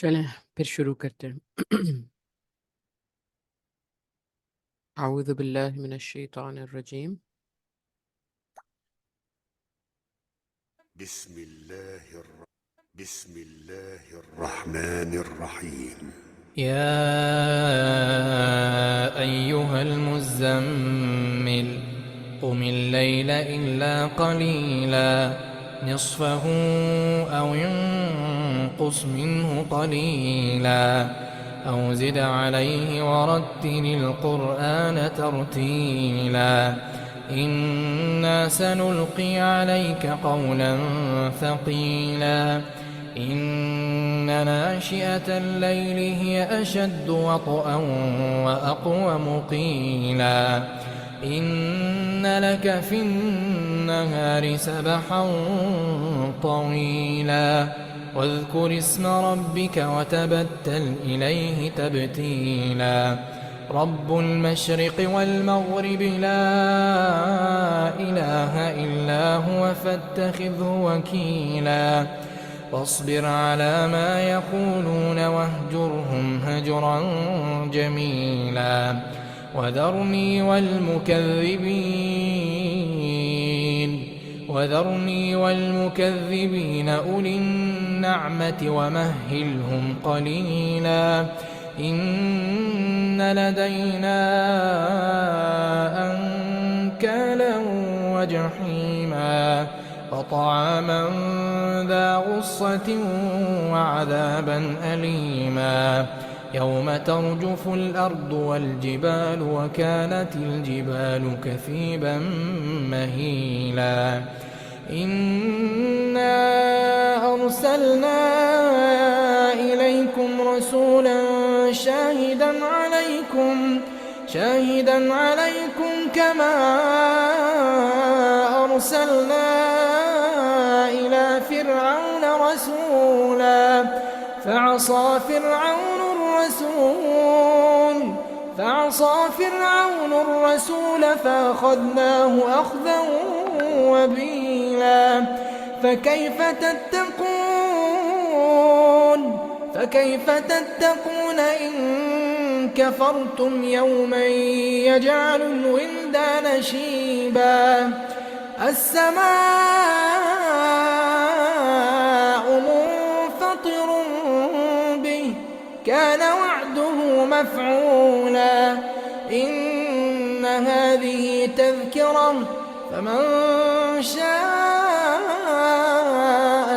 چلیں پھر شروع کرتے ہیں۔ اعوذ باللہ من الشیطان الرجیم۔ بسم الله الرحمن الرحيم. يا أيها المزمل قم الليل إلا قليلا نصفه أو انقص منه قليلا أو زد عليه ورتل القرآن ترتيلا إنا سنلقي عليك قولا ثقيلا إن ناشئة الليل هي أشد وطئا وأقوم قيلا إن لك في النهار سبحا طويلا واذكر اسم ربك وتبتل إليه تبتيلا رب المشرق والمغرب لا إله إلا هو فاتخذه وكيلا واصبر على ما يقولون واهجرهم هجرا جميلا وذرني والمكذبين أولي النعمة ومهلهم قليلا إن لدينا أنكالا وجحيما وطعاما ذا غصة وعذابا أليما يوم ترجف الأرض والجبال وكانت الجبال كثيبا مهيلا إنا أرسلنا إليكم رسولا شاهدا عليكم كما أرسلنا إلى فرعون رسولا فعصى فرعون الرسول فأخذناه أخذا وبيلا فكيف تتقون إن كفرتم يوما يجعل الولدان شيبا السماء منفطر به كان وعده مفعولا إن هذه تذكرة فمن شاء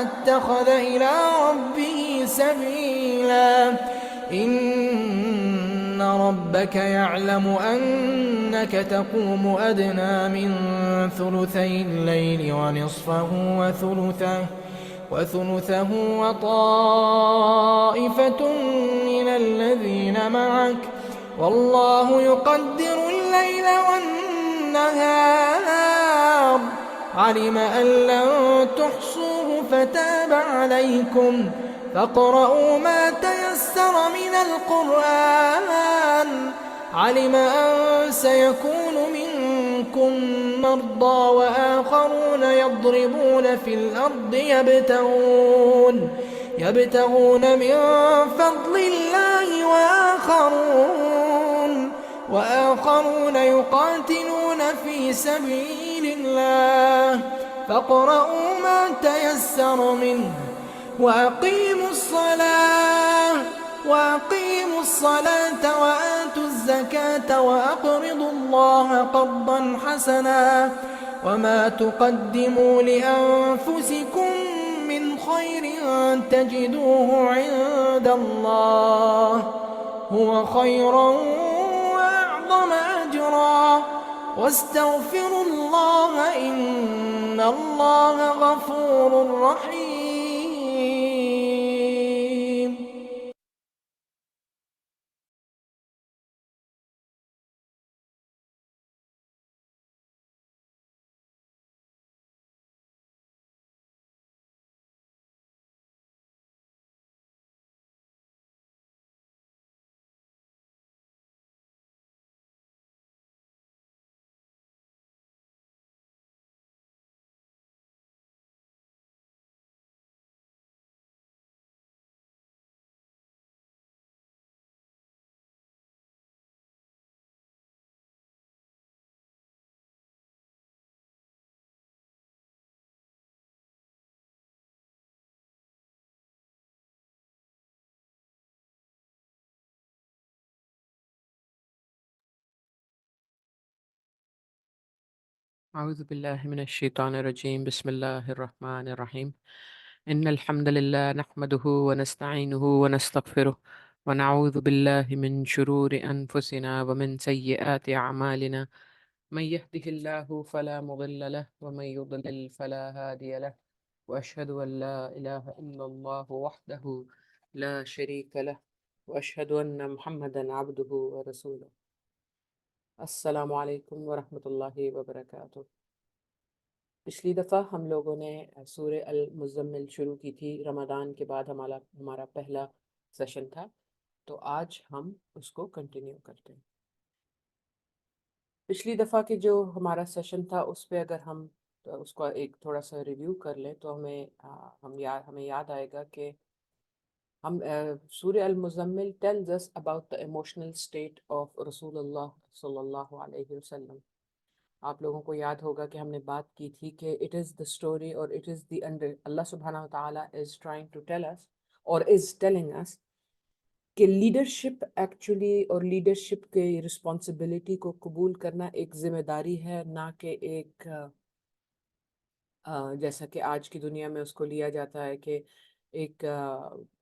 اتخذ إلى ربه سبيلا إن ربك يعلم أنك تقوم أدنى من ثلثي الليل ونصفه وثلثه وطائفة من الذين معك والله يقدر الليل والنهار علم أن لن تحصوه فتاب عليكم فاقرؤوا ما تيسر من القرآن علم أن سيكون منكم مرضى وآخرون يضربون في الأرض يبتغون من فضل الله وآخرون يقاتلون في سبيل الله فاقرؤوا ما تيسر منه وأقيموا الصلاة وآتوا الزكاة وأقرضوا الله قرضا حسنا وما تقدموا لأنفسكم من خير تجدوه عند الله هو خيرا وأعظم أجرا واستغفروا الله إن الله غفور رحيم. أعوذ بالله من الشيطان الرجيم. بسم الله الرحمن الرحيم. إن الحمد لله نحمده ونستعينه ونستغفره ونعوذ بالله من شرور أنفسنا ومن سيئات أعمالنا. من يهده الله فلا مضل له ومن يضلل فلا هادي له، وأشهد أن لا إله إلا الله وحده لا شريك له، وأشهد أن محمدا عبده ورسوله. السلام علیکم ورحمۃ اللہ وبرکاتہ۔ پچھلی دفعہ ہم لوگوں نے سورہ المزمل شروع کی تھی، رمضان کے بعد ہمارا پہلا سیشن تھا، تو آج ہم اس کو کنٹینیو کرتے ہیں۔ پچھلی دفعہ کے جو ہمارا سیشن تھا اس پہ اگر ہم اس کو ایک تھوڑا سا ریویو کر لیں تو ہمیں یاد آئے گا کہ ہم سورہ المزمل tells us about the emotional state of رسول اللہ صلی اللہ علیہ وسلم۔ آپ لوگوں کو یاد ہوگا کہ ہم نے بات کی تھی کہ it is the story اور it is the اللہ سبحانہ و تعالیٰ is trying to tell us اور is telling us کہ لیڈرشپ ایکچولی اور لیڈرشپ کے رسپانسبلٹی کو قبول کرنا ایک ذمہ داری ہے، نہ کہ ایک جیسا کہ آج کی دنیا میں اس کو لیا جاتا ہے کہ ایک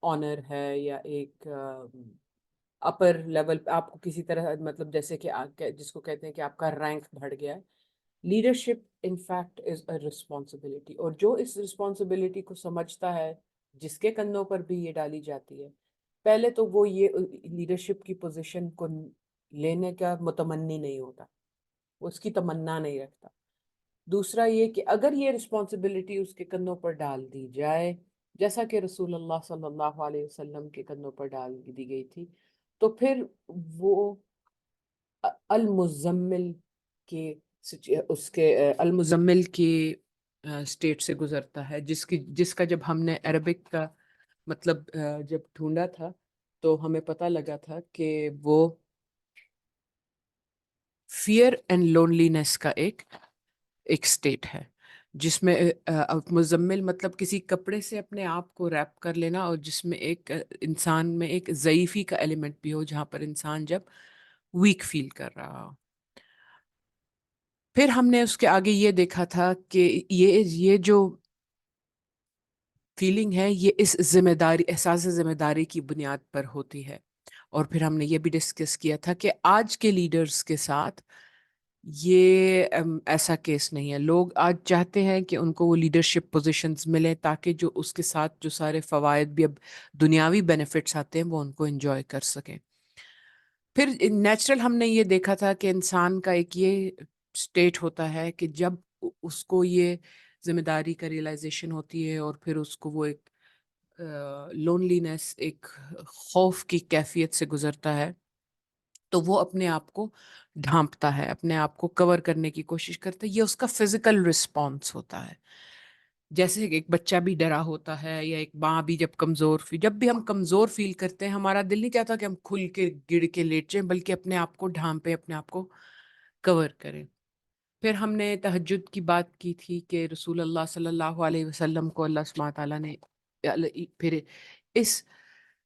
آنر ہے یا ایک اپر لیول پہ آپ کو کسی طرح مطلب جیسے کہ جس کو کہتے ہیں کہ آپ کا رینک بڑھ گیا ہے۔ Leadership in fact is a responsibility, اور جو اس رسپانسبلٹی کو سمجھتا ہے، جس کے کندھوں پر بھی یہ ڈالی جاتی ہے، پہلے تو وہ یہ لیڈرشپ کی پوزیشن کو لینے کا متمنی نہیں ہوتا، وہ اس کی تمنا نہیں رکھتا۔ دوسرا یہ کہ اگر یہ رسپانسبلٹی اس کے کندھوں پر ڈال دی جائے، جیسا کہ رسول اللہ صلی اللہ علیہ وسلم کے کندھوں پر ڈال دی گئی تھی، تو پھر وہ المزمل کے المزمل کی سٹیٹ سے گزرتا ہے، جس کا جب ہم نے عربک کا مطلب جب ڈھونڈا تھا تو ہمیں پتہ لگا تھا کہ وہ فیئر اینڈ لونلینس کا ایک سٹیٹ ہے، جس میں مزمل مطلب کسی کپڑے سے اپنے آپ کو ریپ کر لینا، اور جس میں ایک انسان میں ایک ضعیفی کا ایلیمنٹ بھی ہو، جہاں پر انسان جب ویک فیل کر رہا ہو۔ پھر ہم نے اس کے آگے یہ دیکھا تھا کہ یہ جو فیلنگ ہے یہ اس احساس ذمہ داری کی بنیاد پر ہوتی ہے۔ اور پھر ہم نے یہ بھی ڈسکس کیا تھا کہ آج کے لیڈرز کے ساتھ یہ ایسا کیس نہیں ہے۔ لوگ آج چاہتے ہیں کہ ان کو وہ لیڈرشپ پوزیشنز ملیں تاکہ جو اس کے ساتھ جو سارے فوائد بھی اب دنیاوی بینیفٹس آتے ہیں وہ ان کو انجوائے کر سکیں۔ پھر نیچرل ہم نے یہ دیکھا تھا کہ انسان کا ایک یہ سٹیٹ ہوتا ہے کہ جب اس کو یہ ذمہ داری کا ریئلائزیشن ہوتی ہے، اور پھر اس کو وہ ایک لونلینس، ایک خوف کی کیفیت سے گزرتا ہے، تو وہ اپنے آپ کو ڈھانپتا ہے، اپنے آپ کو کور کرنے کی کوشش کرتا ہے۔ یہ اس کا فزیکل رسپانس ہوتا ہے، جیسے کہ ایک بچہ بھی ڈرا ہوتا ہے، یا ایک ماں بھی جب بھی ہم کمزور فیل کرتے ہیں، ہمارا دل نہیں چاہتا کہ ہم کھل کے گڑ کے لیٹ جائیں، بلکہ اپنے آپ کو ڈھانپیں، اپنے آپ کو کور کریں۔ پھر ہم نے تہجد کی بات کی تھی کہ رسول اللہ صلی اللہ علیہ وسلم کو اللہ سبحانہ تعالیٰ نے پھر اس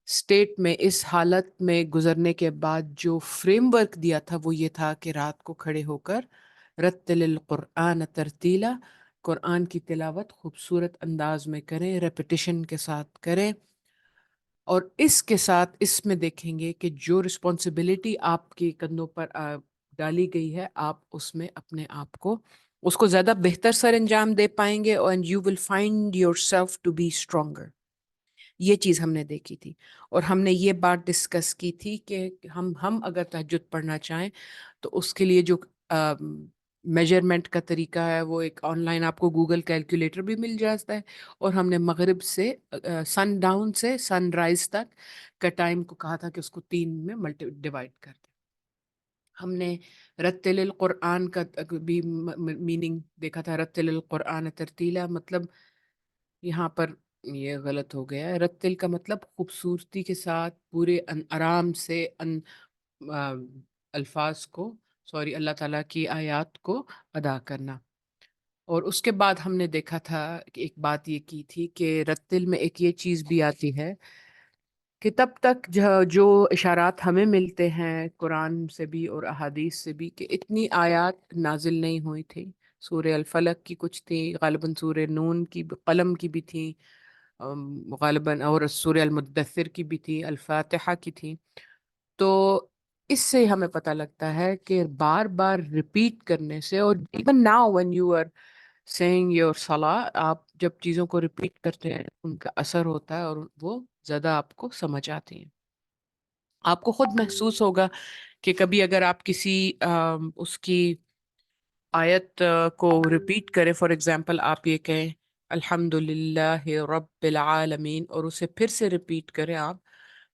سٹیٹ میں، اس حالت میں گزرنے کے بعد جو فریم ورک دیا تھا وہ یہ تھا کہ رات کو کھڑے ہو کر رتل القرآن ترتیلا، قرآن کی تلاوت خوبصورت انداز میں کریں، ریپیٹیشن کے ساتھ کریں۔ اور اس کے ساتھ اس میں دیکھیں گے کہ جو رسپانسبلٹی آپ کے کندھوں پر ڈالی گئی ہے، آپ اس میں اپنے آپ کو اس کو زیادہ بہتر سر انجام دے پائیں گے، اور you will find yourself to be stronger۔ یہ چیز ہم نے دیکھی تھی، اور ہم نے یہ بات ڈسکس کی تھی کہ ہم اگر تہجد پڑھنا چاہیں تو اس کے لیے جو میجرمنٹ کا طریقہ ہے وہ ایک آن لائن آپ کو گوگل کیلکولیٹر بھی مل جاتا ہے، اور ہم نے مغرب سے سن ڈاؤن سے سن رائز تک کا ٹائم کو کہا تھا کہ اس کو 3 میں ڈیوائڈ کر دیں۔ ہم نے رتل القرآن کا بھی میننگ دیکھا تھا، رتل القرآن ترتیلا، مطلب یہاں پر یہ غلط ہو گیا ہے، رتل کا مطلب خوبصورتی کے ساتھ پورے آرام سے الفاظ کو اللہ تعالیٰ کی آیات کو ادا کرنا۔ اور اس کے بعد ہم نے دیکھا تھا کہ ایک بات یہ کی تھی کہ رتل میں ایک یہ چیز بھی آتی ہے کہ تب تک جو اشارات ہمیں ملتے ہیں قرآن سے بھی اور احادیث سے بھی کہ اتنی آیات نازل نہیں ہوئی تھی سورہ الفلق کی کچھ تھی، غالباً سورہ نون کی قلم کی بھی تھی، غالباً اور سورہ المدثر کی بھی تھی، الفاتحہ کی تھی. تو اس سے ہمیں پتہ لگتا ہے کہ بار بار ریپیٹ کرنے سے، اور even now when you are seeing your صلاح، آپ جب چیزوں کو ریپیٹ کرتے ہیں ان کا اثر ہوتا ہے اور وہ زیادہ آپ کو سمجھ آتی ہیں. آپ کو خود محسوس ہوگا کہ کبھی اگر آپ کسی اس کی آیت کو ریپیٹ کریں، فار ایگزامپل آپ یہ کہیں الحمد للہ رب العالمین، اور اسے پھر سے ریپیٹ کریں، آپ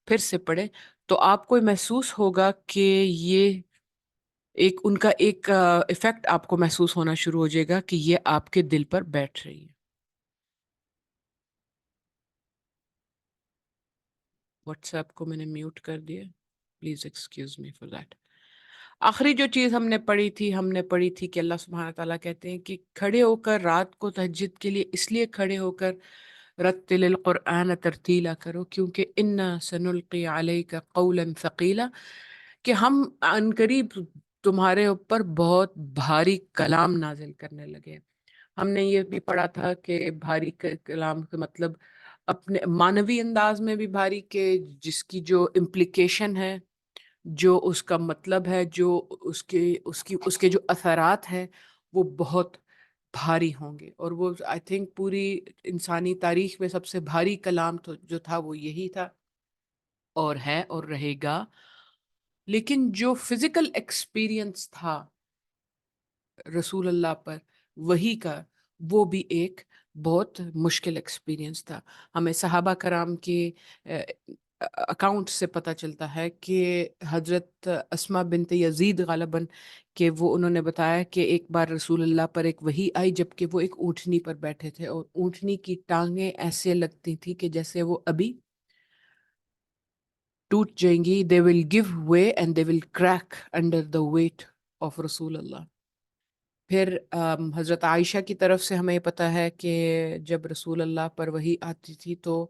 پھر سے پڑھیں، تو آپ کو محسوس ہوگا کہ یہ ایک ان کا ایک افیکٹ آپ کو محسوس ہونا شروع ہو جائے گا کہ یہ آپ کے دل پر بیٹھ رہی ہے. واٹس ایپ کو میں نے میوٹ کر دیا، please excuse me for that. آخری جو چیز ہم نے پڑھی تھی کہ اللہ سبحانہ تعالیٰ کہتے ہیں کہ کھڑے ہو کر رات کو تہجد کے لیے اس لیے کھڑے ہو کر رتل القرآن ترتیلا کرو، کیونکہ انا سنلقی علیک قولا ثقیلا، کہ ہم عنقریب تمہارے اوپر بہت بھاری کلام نازل کرنے لگے. ہم نے یہ بھی پڑھا تھا کہ بھاری کلام کا مطلب اپنے معنوی انداز میں بھی بھاری، کہ جس کی جو امپلیکیشن ہے، جو اس کا مطلب ہے، جو اس کے جو اثرات ہیں وہ بہت بھاری ہوں گے. اور وہ آئی تھنک پوری انسانی تاریخ میں سب سے بھاری کلام جو تھا وہ یہی تھا، اور ہے اور رہے گا. لیکن جو فزیکل ایکسپیرینس تھا رسول اللہ پر وہی کا، وہ بھی ایک بہت مشکل ایکسپیرینس تھا. ہمیں صحابہ کرام کے اکاؤنٹ سے پتہ چلتا ہے کہ حضرت اسما بنت یزید غالباً کہ وہ انہوں نے بتایا کہ ایک بار رسول اللہ پر ایک وحی آئی جبکہ وہ ایک اونٹنی پر بیٹھے تھے، اور اونٹنی کی ٹانگیں ایسے لگتی تھی کہ جیسے وہ ابھی ٹوٹ جائیں گی. they will give way and they will crack under the weight of رسول اللہ. پھر حضرت عائشہ کی طرف سے ہمیں پتہ ہے کہ جب رسول اللہ پر وحی آتی تھی تو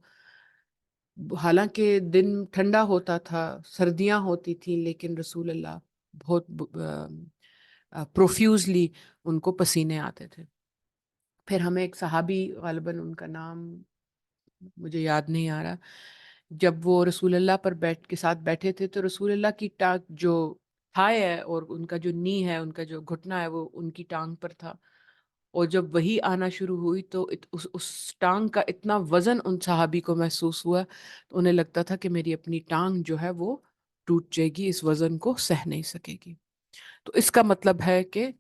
حالانکہ دن ٹھنڈا ہوتا تھا، سردیاں ہوتی تھیں، لیکن رسول اللہ بہت پروفیوزلی ان کو پسینے آتے تھے. پھر ہمیں ایک صحابی، غالباً ان کا نام مجھے یاد نہیں آ رہا، جب وہ رسول اللہ پر کے ساتھ بیٹھے تھے تو رسول اللہ کی ٹانگ جو تھائے ہے اور ان کا جو نی ہے، ان کا جو گھٹنا ہے، وہ ان کی ٹانگ پر تھا. اور جب وہی آنا شروع ہوئی تو اس ٹانگ کا اتنا وزن ان صحابی کو محسوس ہوا، تو انہیں لگتا تھا کہ میری اپنی ٹانگ جو ہے وہ ٹوٹ جائے گی، اس وزن کو سہ نہیں سکے گی. تو اس کا مطلب ہے کہ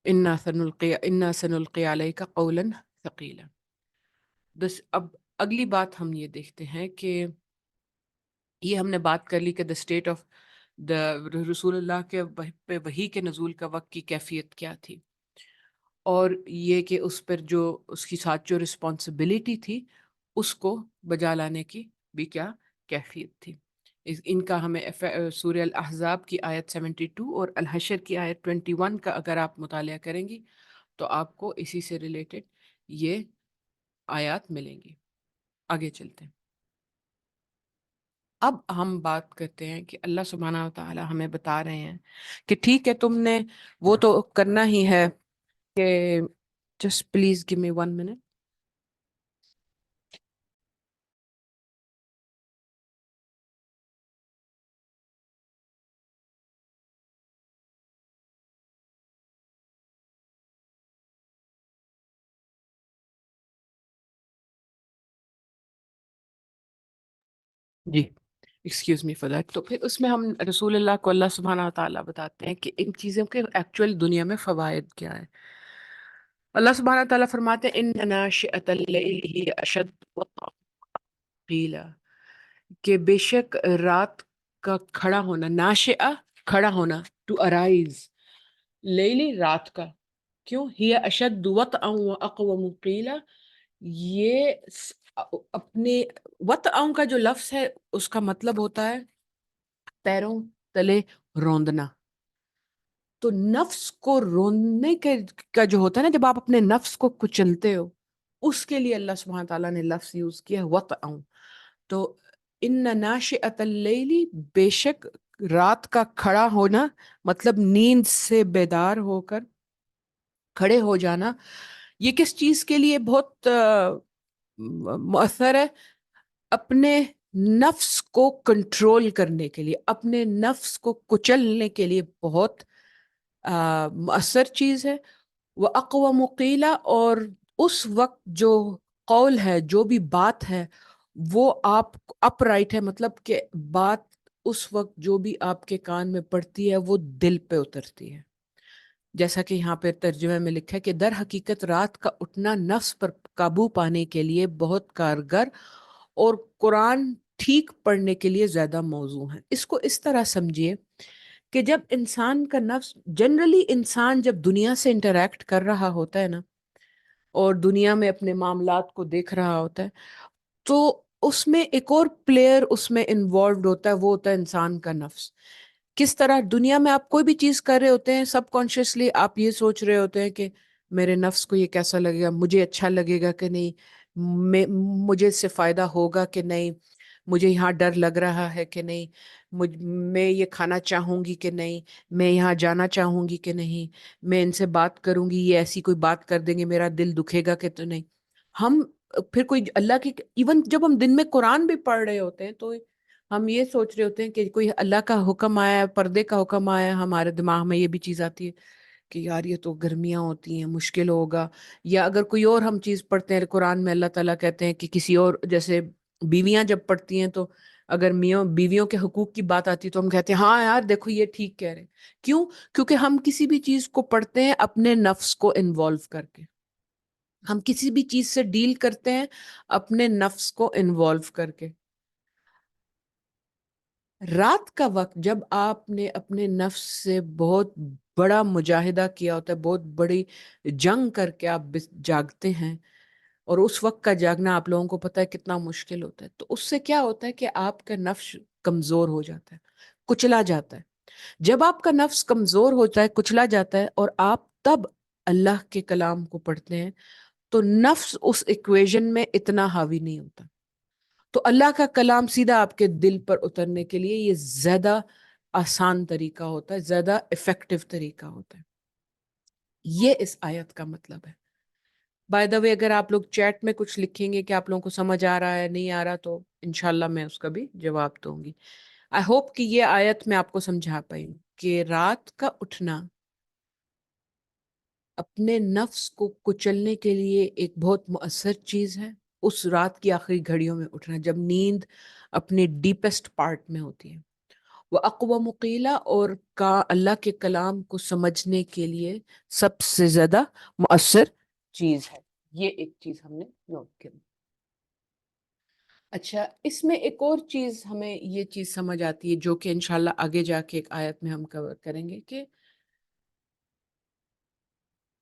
انا سنلقی علیک قولا ثقیلا. بس اب اگلی بات ہم یہ دیکھتے ہیں کہ یہ ہم نے بات کر لی کہ دا اسٹیٹ آف دا رسول اللہ کے پہ وحی کے نزول کا وقت کی کیفیت کیا تھی، اور یہ کہ اس پر جو اس کی ساتھ جو رسپانسبلٹی تھی اس کو بجا لانے کی بھی کیا کیفیت تھی. ان کا ہمیں سورہ الاحزاب کی آیت 72 اور الحشر کی آیت 21 کا اگر آپ مطالعہ کریں گی تو آپ کو اسی سے ریلیٹڈ یہ آیات ملیں گی. آگے چلتے ہیں. اب ہم بات کرتے ہیں کہ اللہ سبحانہ و تعالی ہمیں بتا رہے ہیں کہ ٹھیک ہے تم نے وہ تو کرنا ہی ہے، کہ just please give me 1 minute. جی ایکسکیوز می فار دیٹ. تو پھر اس میں ہم رسول اللہ کو اللہ سبحانہ و تعالیٰ بتاتے ہیں کہ ان چیزوں کے ایکچوئل دنیا میں فوائد کیا ہے. اللہ سبحانہ و تعالیٰ فرماتے ہیں ان ناشئۃ اللیل ہی اشد وطئا قیلا، کہ بے شک رات کا کھڑا ہونا، ناشئہ کھڑا ہونا، ٹو ارائیز، لیلی رات کا، کیوں ہی اشد وطئا واقوم قیلا، یہ اپنے وطئا کا جو لفظ ہے اس کا مطلب ہوتا ہے پیروں تلے روندنا. تو نفس کو روندنے کا جو ہوتا ہے نا، جب آپ اپنے نفس کو کچلتے ہو، اس کے لیے اللہ سبحانہ تعالیٰ نے لفظ یوز کیا ہے وطئا. تو ان ناشئۃ اللیل، بے شک رات کا کھڑا ہونا، مطلب نیند سے بیدار ہو کر کھڑے ہو جانا یہ کس چیز کے لیے بہت مؤثر ہے؟ اپنے نفس کو کنٹرول کرنے کے لیے، اپنے نفس کو کچلنے کے لیے بہت مؤثر چیز ہے. وہ اقوام قیلا، اور اس وقت جو قول ہے، جو بھی بات ہے وہ آپ اپ رائٹ ہے، مطلب کہ بات اس وقت جو بھی آپ کے کان میں پڑتی ہے وہ دل پہ اترتی ہے. جیسا کہ یہاں پہ ترجمے میں لکھا ہے کہ در حقیقت رات کا اٹھنا نفس پر قابو پانے کے لیے بہت کارگر اور قرآن ٹھیک پڑھنے کے لیے زیادہ موزوں ہے. اس کو اس طرح سمجھیے کہ جب انسان کا نفس، جنرلی انسان جب دنیا سے انٹریکٹ کر رہا ہوتا ہے نا، اور دنیا میں اپنے معاملات کو دیکھ رہا ہوتا ہے، تو اس میں ایک اور پلیئر اس میں انوالوڈ ہوتا ہے، وہ ہوتا ہے انسان کا نفس. کس طرح دنیا میں آپ کوئی بھی چیز کر رہے ہوتے ہیں، سب کانشیسلی آپ یہ سوچ رہے ہوتے ہیں کہ میرے نفس کو یہ کیسا لگے گا، مجھے اچھا لگے گا کہ نہیں، مجھے اس سے فائدہ ہوگا کہ نہیں، مجھے یہاں ڈر لگ رہا ہے کہ نہیں، میں یہ کھانا چاہوں گی کہ نہیں، میں یہاں جانا چاہوں گی کہ نہیں، میں ان سے بات کروں گی، یہ ایسی کوئی بات کر دیں گے میرا دل دکھے گا کہ تو نہیں. ہم پھر کوئی اللہ کی، ایون جب ہم دن میں قرآن بھی پڑھ رہے ہوتے ہیں تو ہم یہ سوچ رہے ہوتے ہیں کہ کوئی اللہ کا حکم آیا، پردے کا حکم آیا، ہمارے دماغ میں یہ بھی چیز آتی ہے کہ یار یہ تو گرمیاں ہوتی ہیں، مشکل ہوگا. یا اگر کوئی اور ہم چیز پڑھتے ہیں قرآن میں، اللہ تعالیٰ کہتے ہیں کہ کسی اور، جیسے بیویاں جب پڑھتی ہیں تو اگر میاں بیویوں کے حقوق کی بات آتی ہے تو ہم کہتے ہیں ہاں یار دیکھو یہ ٹھیک کہہ رہے ہیں. کیوں؟ کیونکہ ہم کسی بھی چیز کو پڑھتے ہیں اپنے نفس کو انوالو کر کے. ہم کسی بھی چیز سے ڈیل کرتے ہیں اپنے نفس کو انوالو کر کے. رات کا وقت جب آپ نے اپنے نفس سے بہت بڑا مجاہدہ کیا ہوتا ہے، بہت بڑی جنگ کر کے آپ جاگتے ہیں، اور اس وقت کا جاگنا آپ لوگوں کو پتہ ہے کتنا مشکل ہوتا ہے، تو اس سے کیا ہوتا ہے کہ آپ کا نفس کمزور ہو جاتا ہے، کچلا جاتا ہے. جب آپ کا نفس کمزور ہوتا ہے، کچلا جاتا ہے، اور آپ تب اللہ کے کلام کو پڑھتے ہیں، تو نفس اس ایکویژن میں اتنا حاوی نہیں ہوتا. تو اللہ کا کلام سیدھا آپ کے دل پر اترنے کے لیے یہ زیادہ آسان طریقہ ہوتا ہے، زیادہ افیکٹو طریقہ ہوتا ہے. یہ اس آیت کا مطلب ہے. بائی دا وے اگر آپ لوگ چیٹ میں کچھ لکھیں گے کہ آپ لوگوں کو سمجھ آ رہا ہے نہیں آ رہا، تو انشاءاللہ میں اس کا بھی جواب دوں گی. آئی ہوپ کہ یہ آیت میں آپ کو سمجھا پائی ہوں کہ رات کا اٹھنا اپنے نفس کو کچلنے کے لیے ایک بہت مؤثر چیز ہے. اس رات کی آخری گھڑیوں میں اٹھنا جب نیند اپنے ڈیپسٹ پارٹ میں ہوتی ہے. وہ اقوام قیلا، اور کا اللہ کے کلام کو سمجھنے کے لیے سب سے زیادہ مؤثر چیز ہے. یہ ایک چیز ہم نے نوٹ کی. اچھا، اس میں ایک اور چیز ہمیں یہ چیز سمجھ آتی ہے جو کہ انشاءاللہ آگے جا کے ایک آیت میں ہم کور کریں گے، کہ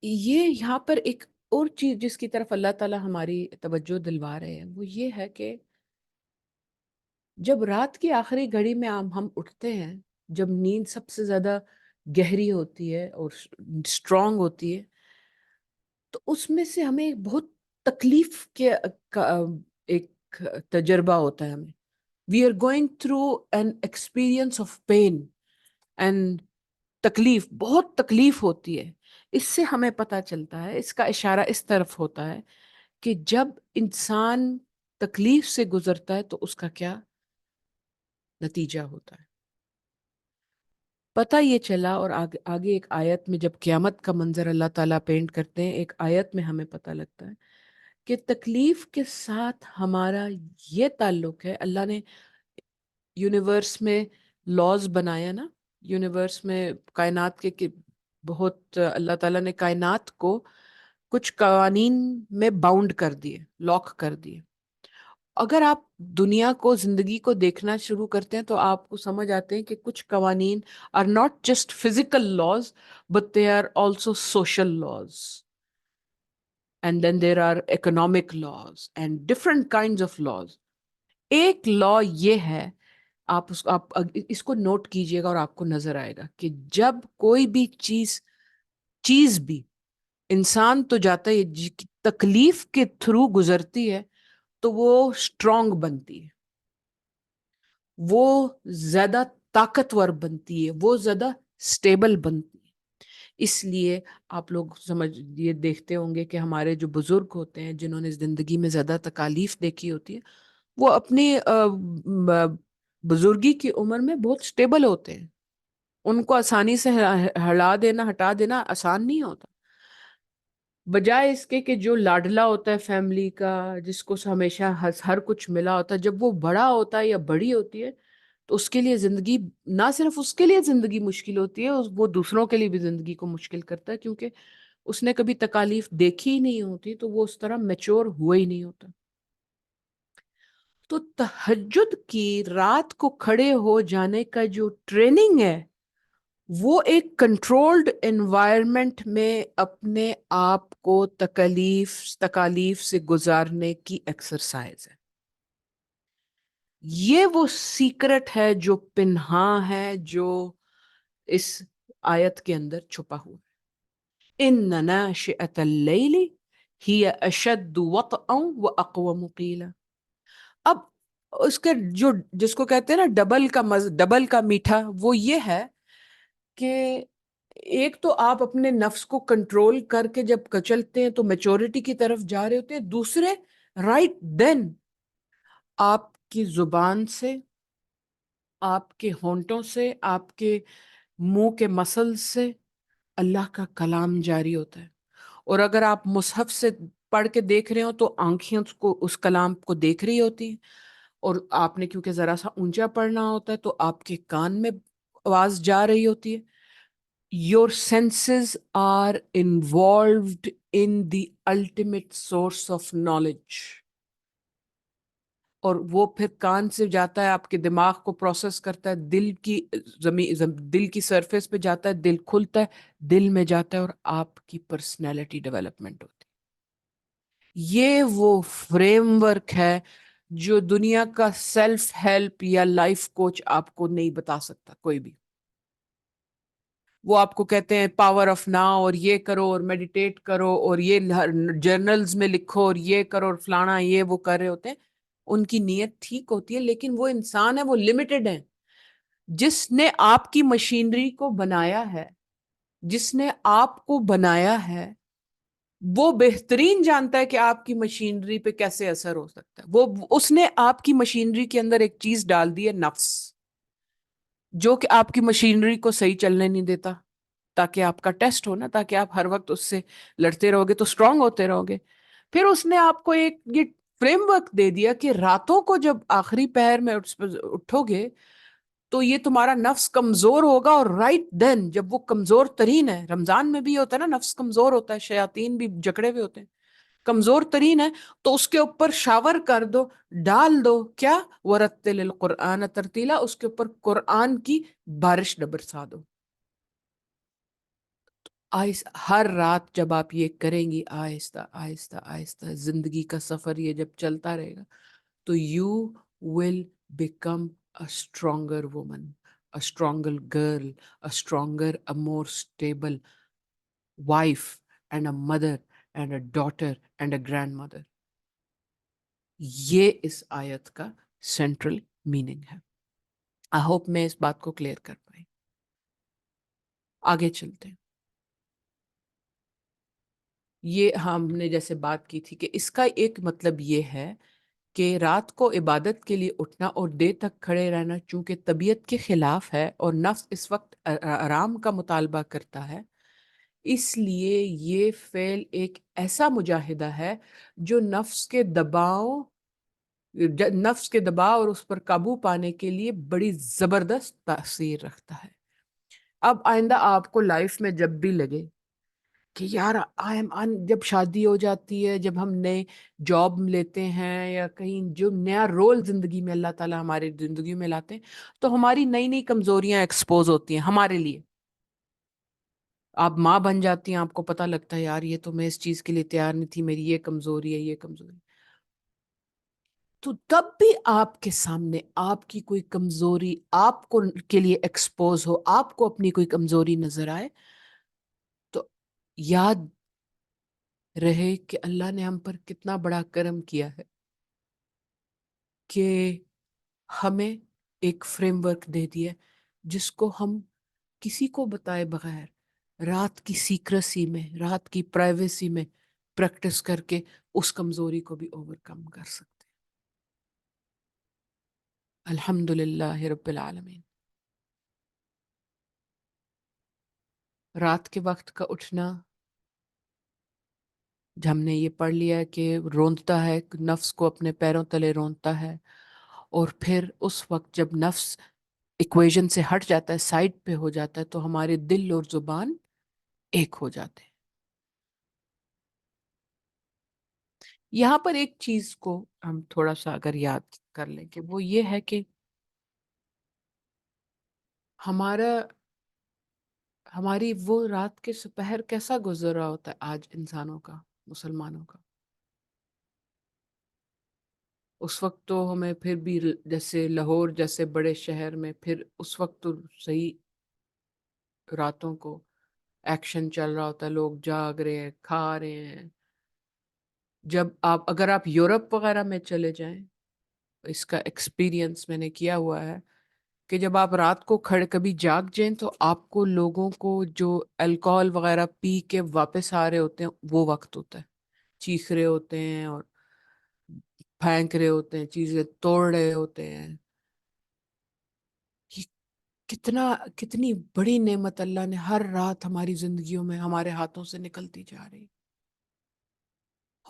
یہ یہاں پر ایک اور چیز جس کی طرف اللہ تعالیٰ ہماری توجہ دلوا رہے ہیں، وہ یہ ہے کہ جب رات کی آخری گھڑی میں ہم اٹھتے ہیں، جب نیند سب سے زیادہ گہری ہوتی ہے اور اسٹرانگ ہوتی ہے، تو اس میں سے ہمیں بہت تکلیف کے ایک تجربہ ہوتا ہے. ہمیں we are going through an experience of pain and تکلیف، بہت تکلیف ہوتی ہے. اس سے ہمیں پتہ چلتا ہے، اس کا اشارہ اس طرف ہوتا ہے کہ جب انسان تکلیف سے گزرتا ہے تو اس کا کیا نتیجہ ہوتا ہے. پتہ یہ چلا، اور آگے ایک آیت میں جب قیامت کا منظر اللہ تعالیٰ پینٹ کرتے ہیں، ایک آیت میں ہمیں پتہ لگتا ہے کہ تکلیف کے ساتھ ہمارا یہ تعلق ہے. اللہ نے یونیورس میں لاز بنایا نا، یونیورس میں کائنات کے کہ بہت اللہ تعالیٰ نے کائنات کو کچھ قوانین میں باؤنڈ کر دیے، لاک کر دیے. اگر آپ دنیا کو، زندگی کو دیکھنا شروع کرتے ہیں تو آپ کو سمجھ آتے ہیں کہ کچھ قوانین are not just physical laws but they are also social laws, and then there are economic laws and different kinds of laws. ایک لا یہ ہے، آپ اس کو نوٹ کیجئے گا اور آپ کو نظر آئے گا کہ جب کوئی بھی چیز بھی، انسان تو جاتا ہے تکلیف کے تھرو گزرتی ہے تو وہ اسٹرانگ بنتی ہے، وہ زیادہ طاقتور بنتی ہے، وہ زیادہ اسٹیبل بنتی ہے. اس لیے آپ لوگ یہ دیکھتے ہوں گے کہ ہمارے جو بزرگ ہوتے ہیں جنہوں نے زندگی میں زیادہ تکالیف دیکھی ہوتی ہے وہ اپنی بزرگی کی عمر میں بہت سٹیبل ہوتے ہیں. ان کو آسانی سے ہٹا دینا آسان نہیں ہوتا. بجائے اس کے کہ جو لاڈلا ہوتا ہے فیملی کا، جس کو ہمیشہ ہر کچھ ملا ہوتا ہے، جب وہ بڑا ہوتا ہے یا بڑی ہوتی ہے تو اس کے لیے زندگی، نہ صرف اس کے لیے زندگی مشکل ہوتی ہے، وہ دوسروں کے لیے بھی زندگی کو مشکل کرتا ہے، کیونکہ اس نے کبھی تکالیف دیکھی ہی نہیں ہوتی، تو وہ اس طرح میچور ہوا ہی نہیں ہوتا. تو تہجد کی رات کو کھڑے ہو جانے کا جو ٹریننگ ہے وہ ایک کنٹرولڈ انوائرمنٹ میں اپنے آپ کو تکالیف سے گزارنے کی ایکسرسائز ہے. یہ وہ سیکرٹ ہے جو پنہاں ہے، جو اس آیت کے اندر چھپا ہوا ہے. ان ناشئۃ اللیل ہی اشد وطئا واقوم قیلا. اب اس کے جس کو کہتے ہیں نا ڈبل کا میٹھا، وہ یہ ہے کہ ایک تو آپ اپنے نفس کو کنٹرول کر کے جب چلتے ہیں تو میچورٹی کی طرف جا رہے ہوتے ہیں. دوسرے رائٹ دین آپ کی زبان سے، آپ کے ہونٹوں سے، آپ کے منہ کے مسل سے اللہ کا کلام جاری ہوتا ہے. اور اگر آپ مصحف سے پڑھ کے دیکھ رہے ہو تو آنکھیں اس کلام کو دیکھ رہی ہوتی ہیں، اور آپ نے کیونکہ ذرا سا اونچا پڑھنا ہوتا ہے تو آپ کے کان میں آواز جا رہی ہوتی ہے. Your senses are involved in the ultimate source of knowledge. اور وہ پھر کان سے جاتا ہے، آپ کے دماغ کو پروسیس کرتا ہے، دل کی سرفیس پہ جاتا ہے، دل کھلتا ہے، دل میں جاتا ہے، اور آپ کی پرسنالٹی ڈیولپمنٹ ہوتی ہے. یہ وہ فریم ورک ہے جو دنیا کا سیلف ہیلپ یا لائف کوچ آپ کو نہیں بتا سکتا کوئی بھی. وہ آپ کو کہتے ہیں پاور آف ناؤ، اور یہ کرو، اور میڈیٹیٹ کرو، اور یہ جرنلز میں لکھو، اور یہ کرو، اور فلانا یہ وہ کر رہے ہوتے ہیں. ان کی نیت ٹھیک ہوتی ہے، لیکن وہ انسان ہے، وہ لمیٹڈ ہے. جس نے آپ کی مشینری کو بنایا ہے، جس نے آپ کو بنایا ہے، وہ بہترین جانتا ہے کہ آپ کی مشینری پہ کیسے اثر ہو سکتا ہے. اس نے آپ کی مشینری کے اندر ایک چیز ڈال دی ہے، نفس، جو کہ آپ کی مشینری کو صحیح چلنے نہیں دیتا، تاکہ آپ کا ٹیسٹ ہو نا، تاکہ آپ ہر وقت اس سے لڑتے رہو گے تو اسٹرانگ ہوتے رہو گے. پھر اس نے آپ کو ایک یہ فریم ورک دے دیا کہ راتوں کو جب آخری پہر میں اٹھو گے تو یہ تمہارا نفس کمزور ہوگا، اور رائٹ دین جب وہ کمزور ترین ہے، رمضان میں بھی ہوتا ہے نا، نفس کمزور ہوتا ہے، شیاطین بھی جکڑے ہوئے ہوتے ہیں، کمزور ترین ہے، تو اس کے اوپر شاور کر دو، ڈال دو کیا، ورتل القرآن ترتیلا، اس کے اوپر قرآن کی بارش برسا دو. ہر رات جب آپ یہ کریں گی، آہستہ آہستہ آہستہ زندگی کا سفر یہ جب چلتا رہے گا تو you will become a stronger woman, a stronger girl, a stronger, a more stable wife and a mother and a daughter and a grandmother. یہ اس آیت کا سینٹرل میننگ ہے. آئی ہوپ میں اس بات کو کلیئر کر پائی. آگے چلتے ہیں. یہ ہم نے جیسے بات کی تھی کہ اس کا ایک مطلب یہ ہے کہ رات کو عبادت کے لیے اٹھنا اور دیر تک کھڑے رہنا چونکہ طبیعت کے خلاف ہے اور نفس اس وقت آرام کا مطالبہ کرتا ہے، اس لیے یہ فعل ایک ایسا مجاہدہ ہے جو نفس کے دباؤ اور اس پر قابو پانے کے لیے بڑی زبردست تاثیر رکھتا ہے. اب آئندہ آپ کو لائف میں جب بھی لگے کہ یار جب شادی ہو جاتی ہے، جب ہم نئے جاب لیتے ہیں، یا کہیں جو نیا رول زندگی میں اللہ تعالیٰ ہماری زندگی میں لاتے ہیں، تو ہماری نئی نئی کمزوریاں ایکسپوز ہوتی ہیں ہمارے لیے. آپ ماں بن جاتی ہیں، آپ کو پتہ لگتا ہے یار یہ تو میں اس چیز کے لیے تیار نہیں تھی، میری یہ کمزوری ہے، یہ کمزوری. تو تب بھی آپ کے سامنے آپ کی کوئی کمزوری آپ کو کے لیے ایکسپوز ہو، آپ کو اپنی کوئی کمزوری نظر آئے، تو یاد رہے کہ اللہ نے ہم پر کتنا بڑا کرم کیا ہے کہ ہمیں ایک فریم ورک دے دیا جس کو ہم کسی کو بتائے بغیر رات کی سیکرسی میں، رات کی پرائیویسی میں پریکٹس کر کے اس کمزوری کو بھی اوور کم کر سکتے ہیں۔ الحمد للہ رب العالمین۔ رات کے وقت کا اٹھنا، ہم نے یہ پڑھ لیا ہے کہ روندتا ہے، نفس کو اپنے پیروں تلے روندتا ہے، اور پھر اس وقت جب نفس ایکویژن سے ہٹ جاتا ہے، سائڈ پہ ہو جاتا ہے، تو ہمارے دل اور زبان ایک ہو جاتے ہیں۔ یہاں پر ایک چیز کو ہم تھوڑا سا اگر یاد کر لیں کہ وہ یہ ہے کہ ہماری وہ رات کے سپہر کیسا گزر رہا ہوتا ہے آج انسانوں کا، مسلمانوں کا۔ اس وقت تو ہمیں پھر بھی جیسے لاہور جیسے بڑے شہر میں پھر اس وقت تو صحیح راتوں کو ایکشن چل رہا ہوتا ہے، لوگ جاگ رہے ہیں، کھا رہے ہیں۔ جب اگر آپ یورپ وغیرہ میں چلے جائیں، اس کا ایکسپیرینس میں نے کیا ہوا ہے کہ جب آپ رات کو کبھی جاگ جائیں تو آپ کو لوگوں کو جو الکوہل وغیرہ پی کے واپس آ رہے ہوتے ہیں وہ وقت ہوتا ہے، چیخ رہے ہوتے ہیں اور پھینک رہے ہوتے ہیں، چیزیں توڑ رہے ہوتے ہیں۔ یہ کتنی بڑی نعمت اللہ نے ہر رات ہماری زندگیوں میں ہمارے ہاتھوں سے نکلتی جا رہی،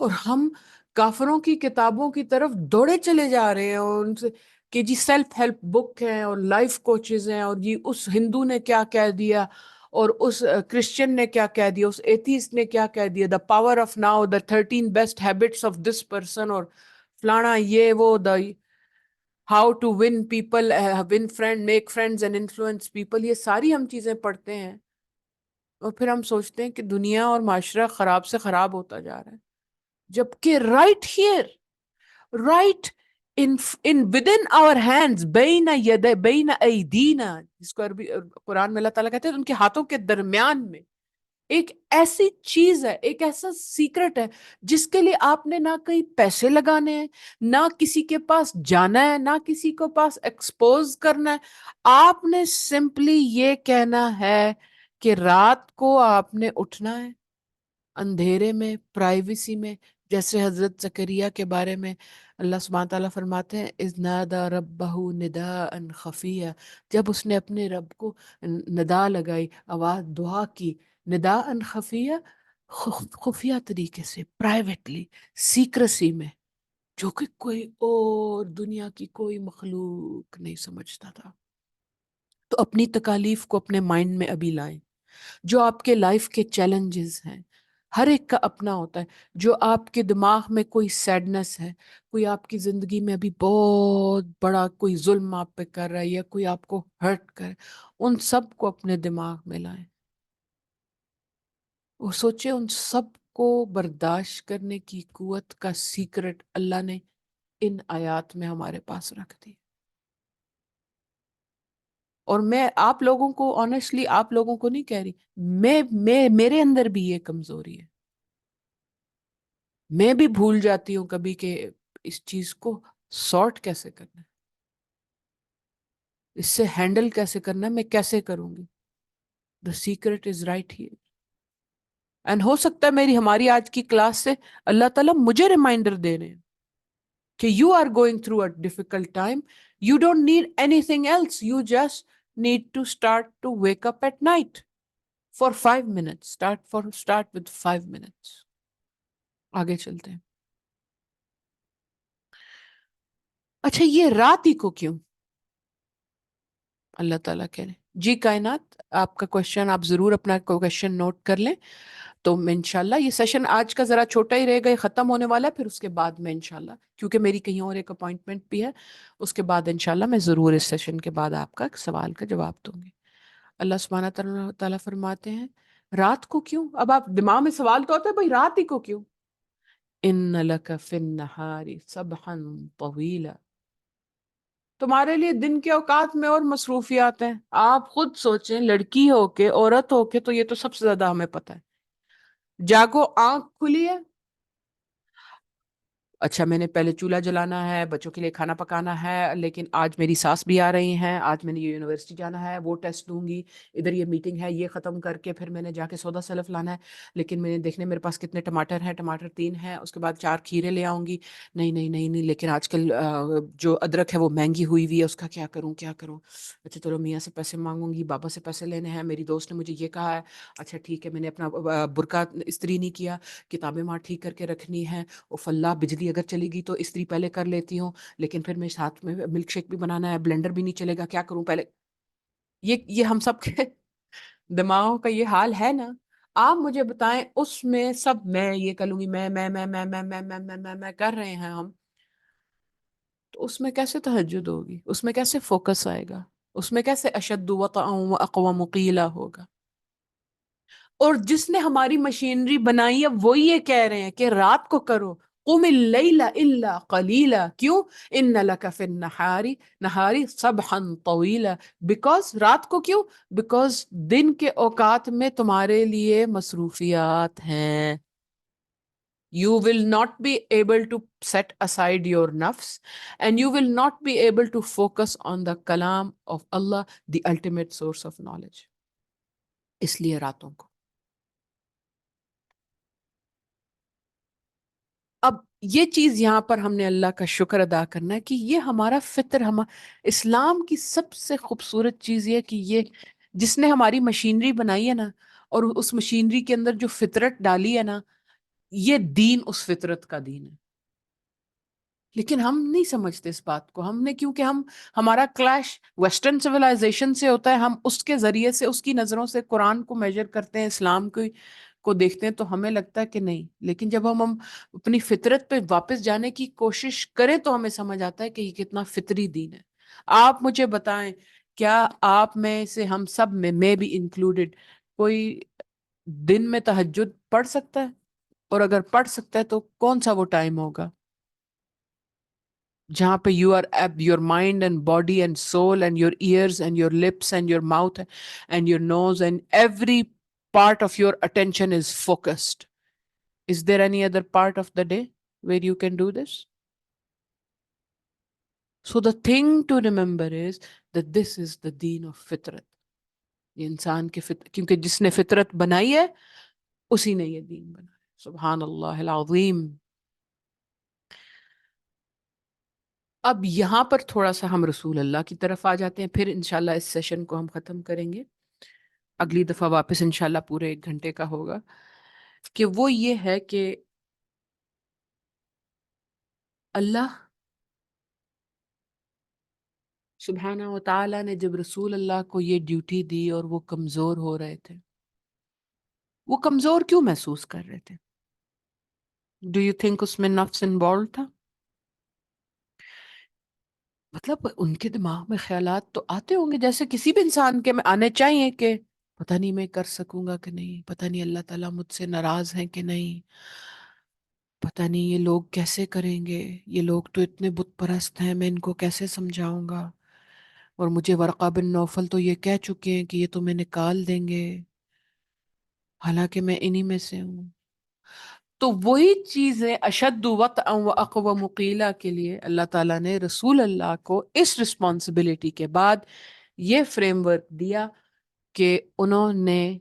اور ہم کافروں کی کتابوں کی طرف دوڑے چلے جا رہے ہیں، اور ان سے کہ جی سیلف ہیلپ بک ہیں اور لائف کوچز ہیں، اور جی اس ہندو نے کیا کہہ دیا، اور اس کرسچن نے کیا کہہ دیا، اس ایتھیسٹ نے کیا کہہ دیا، the power of now, the 13 best habits of this person, اور فلانا یہ وہ، the how to win people, win friend, make friends and influence people, یہ ساری ہم چیزیں پڑھتے ہیں، اور پھر ہم سوچتے ہیں کہ دنیا اور معاشرہ خراب سے خراب ہوتا جا رہا ہے، جبکہ right here, right in within our hands، بین ایدینا، جس کو عربی قرآن میں اللہ تعالیٰ کہتے ہیں ان کے ہاتھوں کے درمیان میں ایک ایسی چیز ہے، ایک ایسا سیکرٹ ہے جس کے لیے آپ نے نہ کہیں پیسے لگانے ہیں، نہ کسی کے پاس جانا ہے، نہ کسی کو پاس ایکسپوز کرنا ہے۔ آپ نے سمپلی یہ کہنا ہے کہ رات کو آپ نے اٹھنا ہے اندھیرے میں، پرائیویسی میں، جیسے حضرت زکریا کے بارے میں اللہ سبحانہ تعالیٰ فرماتے ہیں اذ نادى ربہ نداء خفیہ، جب اس نے اپنے رب کو ندا لگائی، آواز دعا کی، نداء خفیہ، خفیہ طریقے سے، پرائیویٹلی، سیکرسی میں، جو کہ کوئی اور دنیا کی کوئی مخلوق نہیں سمجھتا تھا۔ تو اپنی تکالیف کو اپنے مائنڈ میں ابھی لائیں، جو آپ کے لائف کے چیلنجز ہیں، ہر ایک کا اپنا ہوتا ہے، جو آپ کے دماغ میں کوئی سیڈنس ہے، کوئی آپ کی زندگی میں ابھی بہت بڑا کوئی ظلم آپ پہ کر رہا ہے، یا کوئی آپ کو ہرٹ کر، ان سب کو اپنے دماغ میں لائیں اور سوچیں ان سب کو برداشت کرنے کی قوت کا سیکرٹ اللہ نے ان آیات میں ہمارے پاس رکھ دی۔ اور میں آپ لوگوں کو آنیسٹلی آپ لوگوں کو نہیں کہہ رہی، میرے اندر بھی یہ کمزوری ہے، میں بھی بھول جاتی ہوں کبھی کہ اس چیز کو سارٹ کیسے کرنا ہے، اس سے ہینڈل کیسے کرنا ہے، میں کیسے کروں گی۔ The secret is right here, and ہو سکتا ہے ہماری آج کی کلاس سے اللہ تعالیٰ مجھے ریمائنڈر دے رہے ہیں کہ you are going through a difficult time, you don't need anything else, you just need to start to wake up at night for 5 minutes. Start with 5 minutes. آگے چلتے ہیں۔ اچھا یہ رات ہی کو کیوں اللہ تعالیٰ کہہ رہے ہیں؟ جی کائنات، آپ کا کوشچن آپ ضرور اپنا کوشچن نوٹ کر لیں، تو میں انشاءاللہ یہ سیشن آج کا ذرا چھوٹا ہی رہے گا، یہ ختم ہونے والا ہے، پھر اس کے بعد میں انشاءاللہ، کیونکہ میری کہیں اور ایک اپوائنٹمنٹ بھی ہے، اس کے بعد انشاءاللہ میں ضرور اس سیشن کے بعد آپ کا سوال کا جواب دوں گی۔ اللہ سبحانہ تعالیٰ فرماتے ہیں رات کو کیوں؟ اب آپ دماغ میں سوال تو ہوتا ہے بھائی رات ہی کو کیوں؟ ان لک فی النہار سبحا طویلا، تمہارے لیے دن کے اوقات میں اور مصروفیات ہیں۔ آپ خود سوچیں، لڑکی ہو کے، عورت ہو کے، تو یہ تو سب سے زیادہ ہمیں پتہ ہے، جاگو، آنکھ کھلی ہے، اچھا میں نے پہلے چولہا جلانا ہے، بچوں کے لیے کھانا پکانا ہے، لیکن آج میری ساس بھی آ رہی ہیں، آج میں نے یونیورسٹی جانا ہے، وہ ٹیسٹ دوں گی، ادھر یہ میٹنگ ہے، یہ ختم کر کے پھر میں نے جا کے سودا سلف لانا ہے، لیکن میں نے دیکھنے میرے پاس کتنے ٹماٹر ہیں، ٹماٹر 3 ہیں، اس کے بعد 4 کھیرے لے آؤں گی، نہیں نہیں نہیں نہیں، لیکن آج کل جو ادرک ہے وہ مہنگی ہوئی ہوئی ہے، اس کا کیا کروں کیا کروں؟ اچھا چلو میاں سے پیسے مانگوں گی، بابا سے پیسے لینے ہیں، میری دوست نے مجھے یہ کہا ہے، اچھا ٹھیک ہے، میں نے اپنا برقع استری نہیں کیا، کتابیں وہاں ٹھیک کر کے رکھنی ہے، او فلاح بجلی اگر چلی گئی تو استری پہلے کر لیتی ہوں، لیکن پھر میں ساتھ میں ملک شیک بھی بنانا ہے، بلینڈر بھی نہیں چلے گا، کیا کروں پہلے؟ یہ ہم سب کے دماغوں کا یہ حال ہے نا؟ آپ مجھے بتائیں اس میں سب میں یہ کر لوں گی، میں کر رہے ہیں ہم، تو اس میں کیسے تہجد ہوگی؟ اس میں کیسے فوکس آئے گا؟ اس میں کیسے اشد وطئا واقوم قیلا ہوگا؟ اور جس نے ہماری مشینری بنائی ہے وہ یہ کہہ رہے ہیں کہ رات کو کرو، قم اللیل الا قلیلا، کیوں؟ ان لک فی النہار سبحا طویلا، بیکاز رات کو کیوں؟ بیکاز دن کے اوقات میں تمہارے لیے مصروفیات ہیں. You will not be able to set aside your nafs, and you will not be able to focus on the kalam of Allah, the ultimate source of knowledge. اس لیے راتوں کو. اب یہ چیز یہاں پر ہم نے اللہ کا شکر ادا کرنا ہے کہ یہ ہمارا فطر، اسلام کی سب سے خوبصورت چیز یہ کہ یہ جس نے ہماری مشینری بنائی ہے نا، اور اس مشینری کے اندر جو فطرت ڈالی ہے نا، یہ دین اس فطرت کا دین ہے. لیکن ہم نہیں سمجھتے اس بات کو، ہم نے کیونکہ ہمارا کلیش ویسٹرن سویلائزیشن سے ہوتا ہے، ہم اس کے ذریعے سے، اس کی نظروں سے قرآن کو میجر کرتے ہیں، اسلام کو دیکھتے ہیں، تو ہمیں لگتا ہے کہ نہیں. لیکن جب ہم اپنی فطرت پہ واپس جانے کی کوشش کریں تو ہمیں سمجھ آتا ہے کہ یہ کتنا فطری دین ہے. آپ مجھے بتائیں، کیا آپ میں سے، ہم سب میں بھی انکلوڈیڈ، کوئی دن میں تہجد پڑھ سکتا ہے؟ اور اگر پڑھ سکتا ہے تو کون سا وہ ٹائم ہوگا جہاں پہ you are your mind and body and soul and your ears and your lips and your mouth and your nose and every part of your attention is focused. Is there any other part of the day where you can do this? So the thing to remember is that this is the deen of فطرت. یہ انسان کے کیونکہ جس نے فطرت بنائی ہے اسی نے یہ دین بنایا. سبحان اللہ العظیم. اب یہاں پر تھوڑا سا ہم رسول اللہ کی طرف آ جاتے ہیں، پھر انشاءاللہ اس سیشن کو ہم ختم کریں گے. اگلی دفعہ واپس انشاءاللہ پورے 1 گھنٹے کا ہوگا، کہ وہ یہ ہے کہ اللہ سبحانہ و تعالیٰ نے جب رسول اللہ کو یہ ڈیوٹی دی اور وہ کمزور ہو رہے تھے، وہ کمزور کیوں محسوس کر رہے تھے؟ ڈو یو تھنک اس میں نفس انوالو تھا؟ مطلب ان کے دماغ میں خیالات تو آتے ہوں گے جیسے کسی بھی انسان کے میں آنے چاہیے، کہ پتہ نہیں میں کر سکوں گا کہ نہیں، پتہ نہیں اللہ تعالیٰ مجھ سے ناراض ہیں کہ نہیں، پتہ نہیں یہ لوگ کیسے کریں گے، یہ لوگ تو اتنے بت پرست ہیں، میں ان کو کیسے سمجھاؤں گا، اور مجھے ورقہ بن نوفل تو یہ کہہ چکے ہیں کہ یہ تو میں نکال دیں گے، حالانکہ میں انہی میں سے ہوں. تو وہی چیزیں اشد وطئا واقوم قیلا کے لیے اللہ تعالیٰ نے رسول اللہ کو اس رسپانسبلٹی کے بعد یہ فریم ورک دیا کہ انہوں نے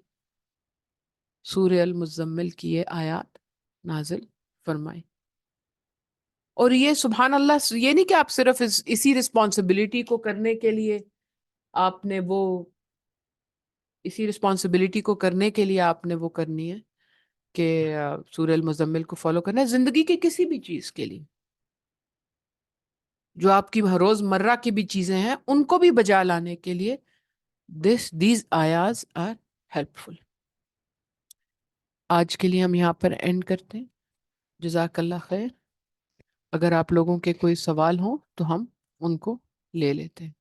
سورہ المزمل کی یہ آیات نازل فرمائی. اور یہ سبحان اللہ، یہ نہیں کہ آپ صرف اسی رسپانسبلٹی کو کرنے کے لیے آپ نے اسی رسپانسبلٹی کو کرنے کے لیے آپ نے وہ کرنی ہے کہ سورہ المزمل کو فالو کرنا ہے، زندگی کی کسی بھی چیز کے لیے، جو آپ کی روز مرہ کی بھی چیزیں ہیں ان کو بھی بجا لانے کے لیے دیز آیاز آر ہیلپ فل. آج کے لیے ہم یہاں پر اینڈ کرتے ہیں. جزاک اللہ خیر. اگر آپ لوگوں کے کوئی سوال ہوں تو ہم ان کو لے لیتے ہیں.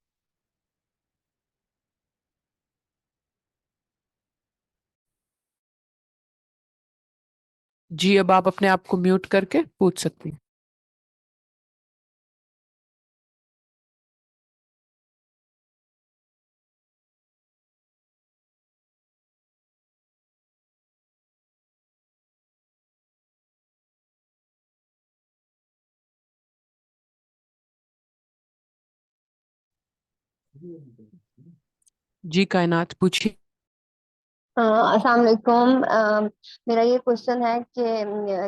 جی اب آپ اپنے آپ کو میوٹ کر کے پوچھ سکتی ہیں. جی کائنات پوچھیے. السلام علیکم. میرا یہ کوشچن ہے کہ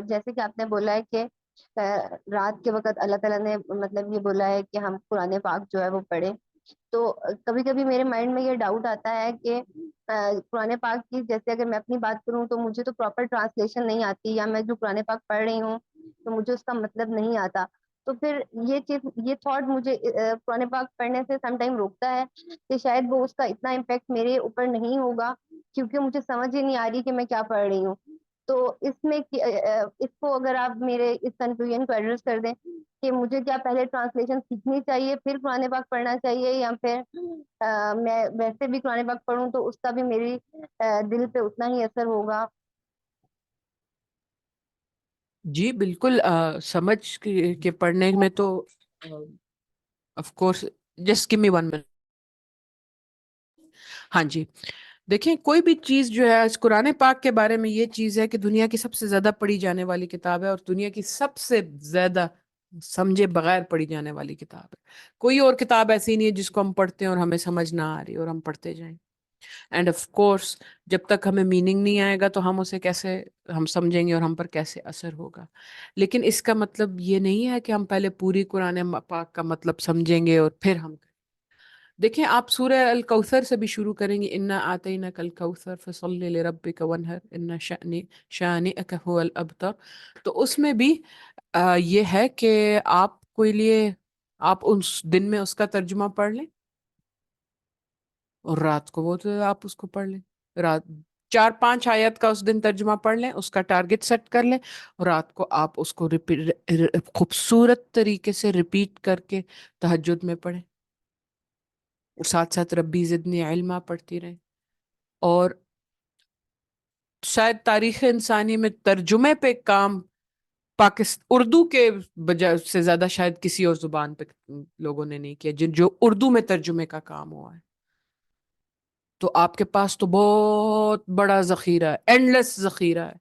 جیسے کہ آپ نے بولا ہے کہ رات کے وقت اللہ تعالیٰ نے مطلب یہ بولا ہے کہ ہم قرآن پاک جو ہے وہ پڑھیں. تو کبھی کبھی میرے مائنڈ میں یہ ڈاؤٹ آتا ہے کہ قرآن پاک کی، جیسے اگر میں اپنی بات کروں تو مجھے تو پراپر ٹرانسلیشن نہیں آتی، یا میں جو قرآن پاک پڑھ رہی ہوں تو مجھے اس کا مطلب نہیں آتا. تو پھر یہ تھاٹ مجھے قرآن پاک پڑھنے سے سم ٹائم روکتا ہے کہ شاید وہ اس کا اتنا امپیکٹ میرے اوپر نہیں ہوگا، کیونکہ مجھے سمجھ ہی نہیں آ رہی کہ میں کیا پڑھ رہی ہوں. تو اس میں اس کو اگر آپ میرے اس کنفیوژن کو ایڈریس کر دیں کہ مجھے کیا پہلے ٹرانسلیشن سیکھنی چاہیے پھر قرآن پاک پڑھنا چاہیے، یا پھر میں ویسے بھی قرآن پاک پڑھوں تو اس کا بھی میری دل پہ اتنا ہی اثر ہوگا. جی بالکل سمجھ کے پڑھنے میں تو of course. Just give me 1 minute. ہاں جی دیکھیں، کوئی بھی چیز جو ہے، آج قرآن پاک کے بارے میں یہ چیز ہے کہ دنیا کی سب سے زیادہ پڑھی جانے والی کتاب ہے، اور دنیا کی سب سے زیادہ سمجھے بغیر پڑھی جانے والی کتاب ہے. کوئی اور کتاب ایسی نہیں ہے جس کو ہم پڑھتے ہیں اور ہمیں سمجھ نہ آ رہی اور ہم پڑھتے جائیں. اینڈ آف کورس جب تک ہمیں میننگ نہیں آئے گا تو ہم اسے کیسے ہم سمجھیں گے اور ہم پر کیسے اثر ہوگا. لیکن اس کا مطلب یہ نہیں ہے کہ ہم پہلے پوری قرآن پاک کا مطلب سمجھیں گے اور پھر ہم دیکھیں. آپ سورہ الکوثر سے بھی شروع کریں گے، انا آتیناک الکوثر فصلی لربک ونہر ان شانئک ھو الابتر. تو اس میں بھی یہ ہے کہ آپ کے لیے آپ اس دن میں اس کا ترجمہ پڑھ لیں اور رات کو وہ تو آپ اس کو پڑھ لیں. رات 4-5 آیت کا اس دن ترجمہ پڑھ لیں، اس کا ٹارگٹ سیٹ کر لیں، اور رات کو آپ اس کو خوبصورت طریقے سے ریپیٹ کر کے تہجد میں پڑھیں، اور ساتھ ساتھ ربی زدنی علما پڑھتی رہیں. اور شاید تاریخ انسانی میں ترجمے پہ کام اردو کے بجائے سے زیادہ شاید کسی اور زبان پہ لوگوں نے نہیں کیا جو اردو میں ترجمے کا کام ہوا ہے. تو آپ کے پاس تو بہت بڑا ذخیرہ ہے، اینڈ لیس ذخیرہ ہے.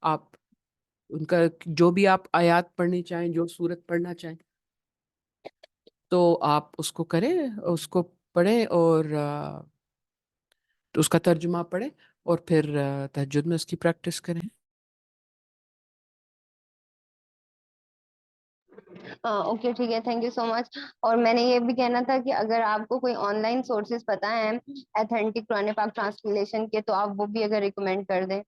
آپ ان کا جو بھی آپ آیات پڑھنی چاہیں، جو سورت پڑھنا چاہیں، تو آپ اس کو کریں، اس کو پڑھیں اور اس کا ترجمہ پڑھیں، اور پھر تہجد میں اس کی پریکٹس کریں. اوکے ٹھیک ہے، تھینک یو سو مچ. اور میں نے یہ بھی کہنا تھا کہ اگر آپ کو کوئی آن لائن سورسز پتہ ہیں ایتھینٹک قرآن پاک ٹرانسلیشن کے، تو آپ وہ بھی اگر ریکمینڈ کر دیں.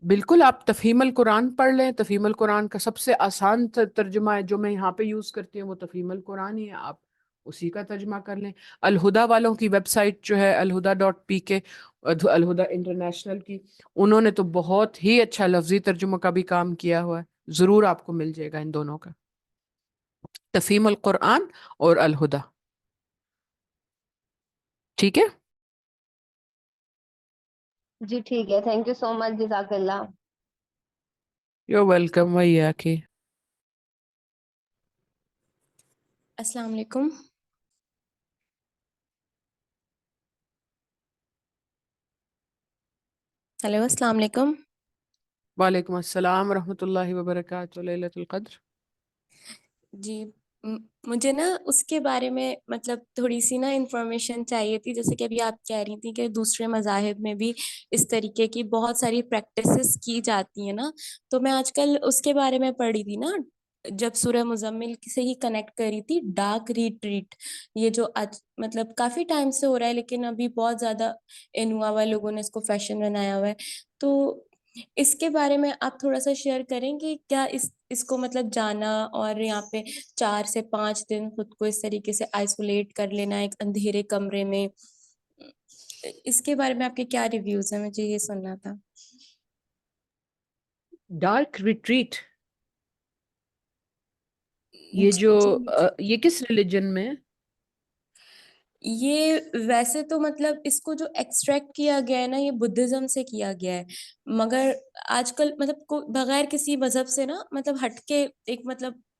بالکل، آپ تفہیم القرآن پڑھ لیں. تفہیم القرآن کا سب سے آسان ترجمہ ہے جو میں یہاں پہ یوز کرتی ہوں، وہ تفہیم القرآن ہی ہے. آپ اسی کا ترجمہ کر لیں. الہدا والوں کی ویب سائٹ جو ہے alhuda.pk، الہدا انٹرنیشنل کی، انہوں نے تو بہت ہی اچھا لفظی ترجمہ کا بھی کام کیا ہوا ہے. ضرور آپ کو مل جائے گا ان دونوں کا، تفہیم القرآن اور الہدا. ٹھیک ہے. جی ٹھیک ہے، تھینک یو سو مچ، جزاک اللہ. You welcome. وہی کے السلام علیکم. ہیلو، السلام علیکم. وعلیکم السلام ورحمۃ اللہ وبرکاتہ. لیلۃ القدر. جی مجھے نا اس کے بارے میں مطلب تھوڑی سی نا انفارمیشن چاہیے تھی، جیسے کہ ابھی آپ کہہ رہی تھیں کہ دوسرے مذاہب میں بھی اس طریقے کی بہت ساری پریکٹسز کی جاتی ہیں نا. تو میں آج کل اس کے بارے میں پڑھی تھی نا، جب سورہ مزمل سے ہی کنیکٹ کری تھی، ڈارک ریٹریٹ. یہ جو مطلب کافی ٹائم سے ہو رہا ہے، لیکن ابھی بہت زیادہ ان ہوا ہوا ہے، لوگوں نے اس کو فیشن بنایا ہوا ہے. تو اس کے بارے میں آپ تھوڑا سا شیئر کریں کہ کیا اس کو مطلب جانا، اور یہاں پہ 4 سے 5 دن خود کو اس طریقے سے آئسولیٹ کر لینا ایک اندھیرے کمرے میں، اس کے بارے میں آپ کے کیا ریویوز ہیں؟ مجھے یہ سننا تھا. ڈارک ریٹریٹ، یہ جو یہ کس ریلیجن میں؟ یہ ویسے تو مطلب اس کو جو ایکسٹریکٹ کیا گیا ہے نا، یہ بدھزم سے کیا گیا ہے، مگر آج کل مطلب بغیر کسی مذہب سے نا، مطلب ہٹ کے ایک مطلب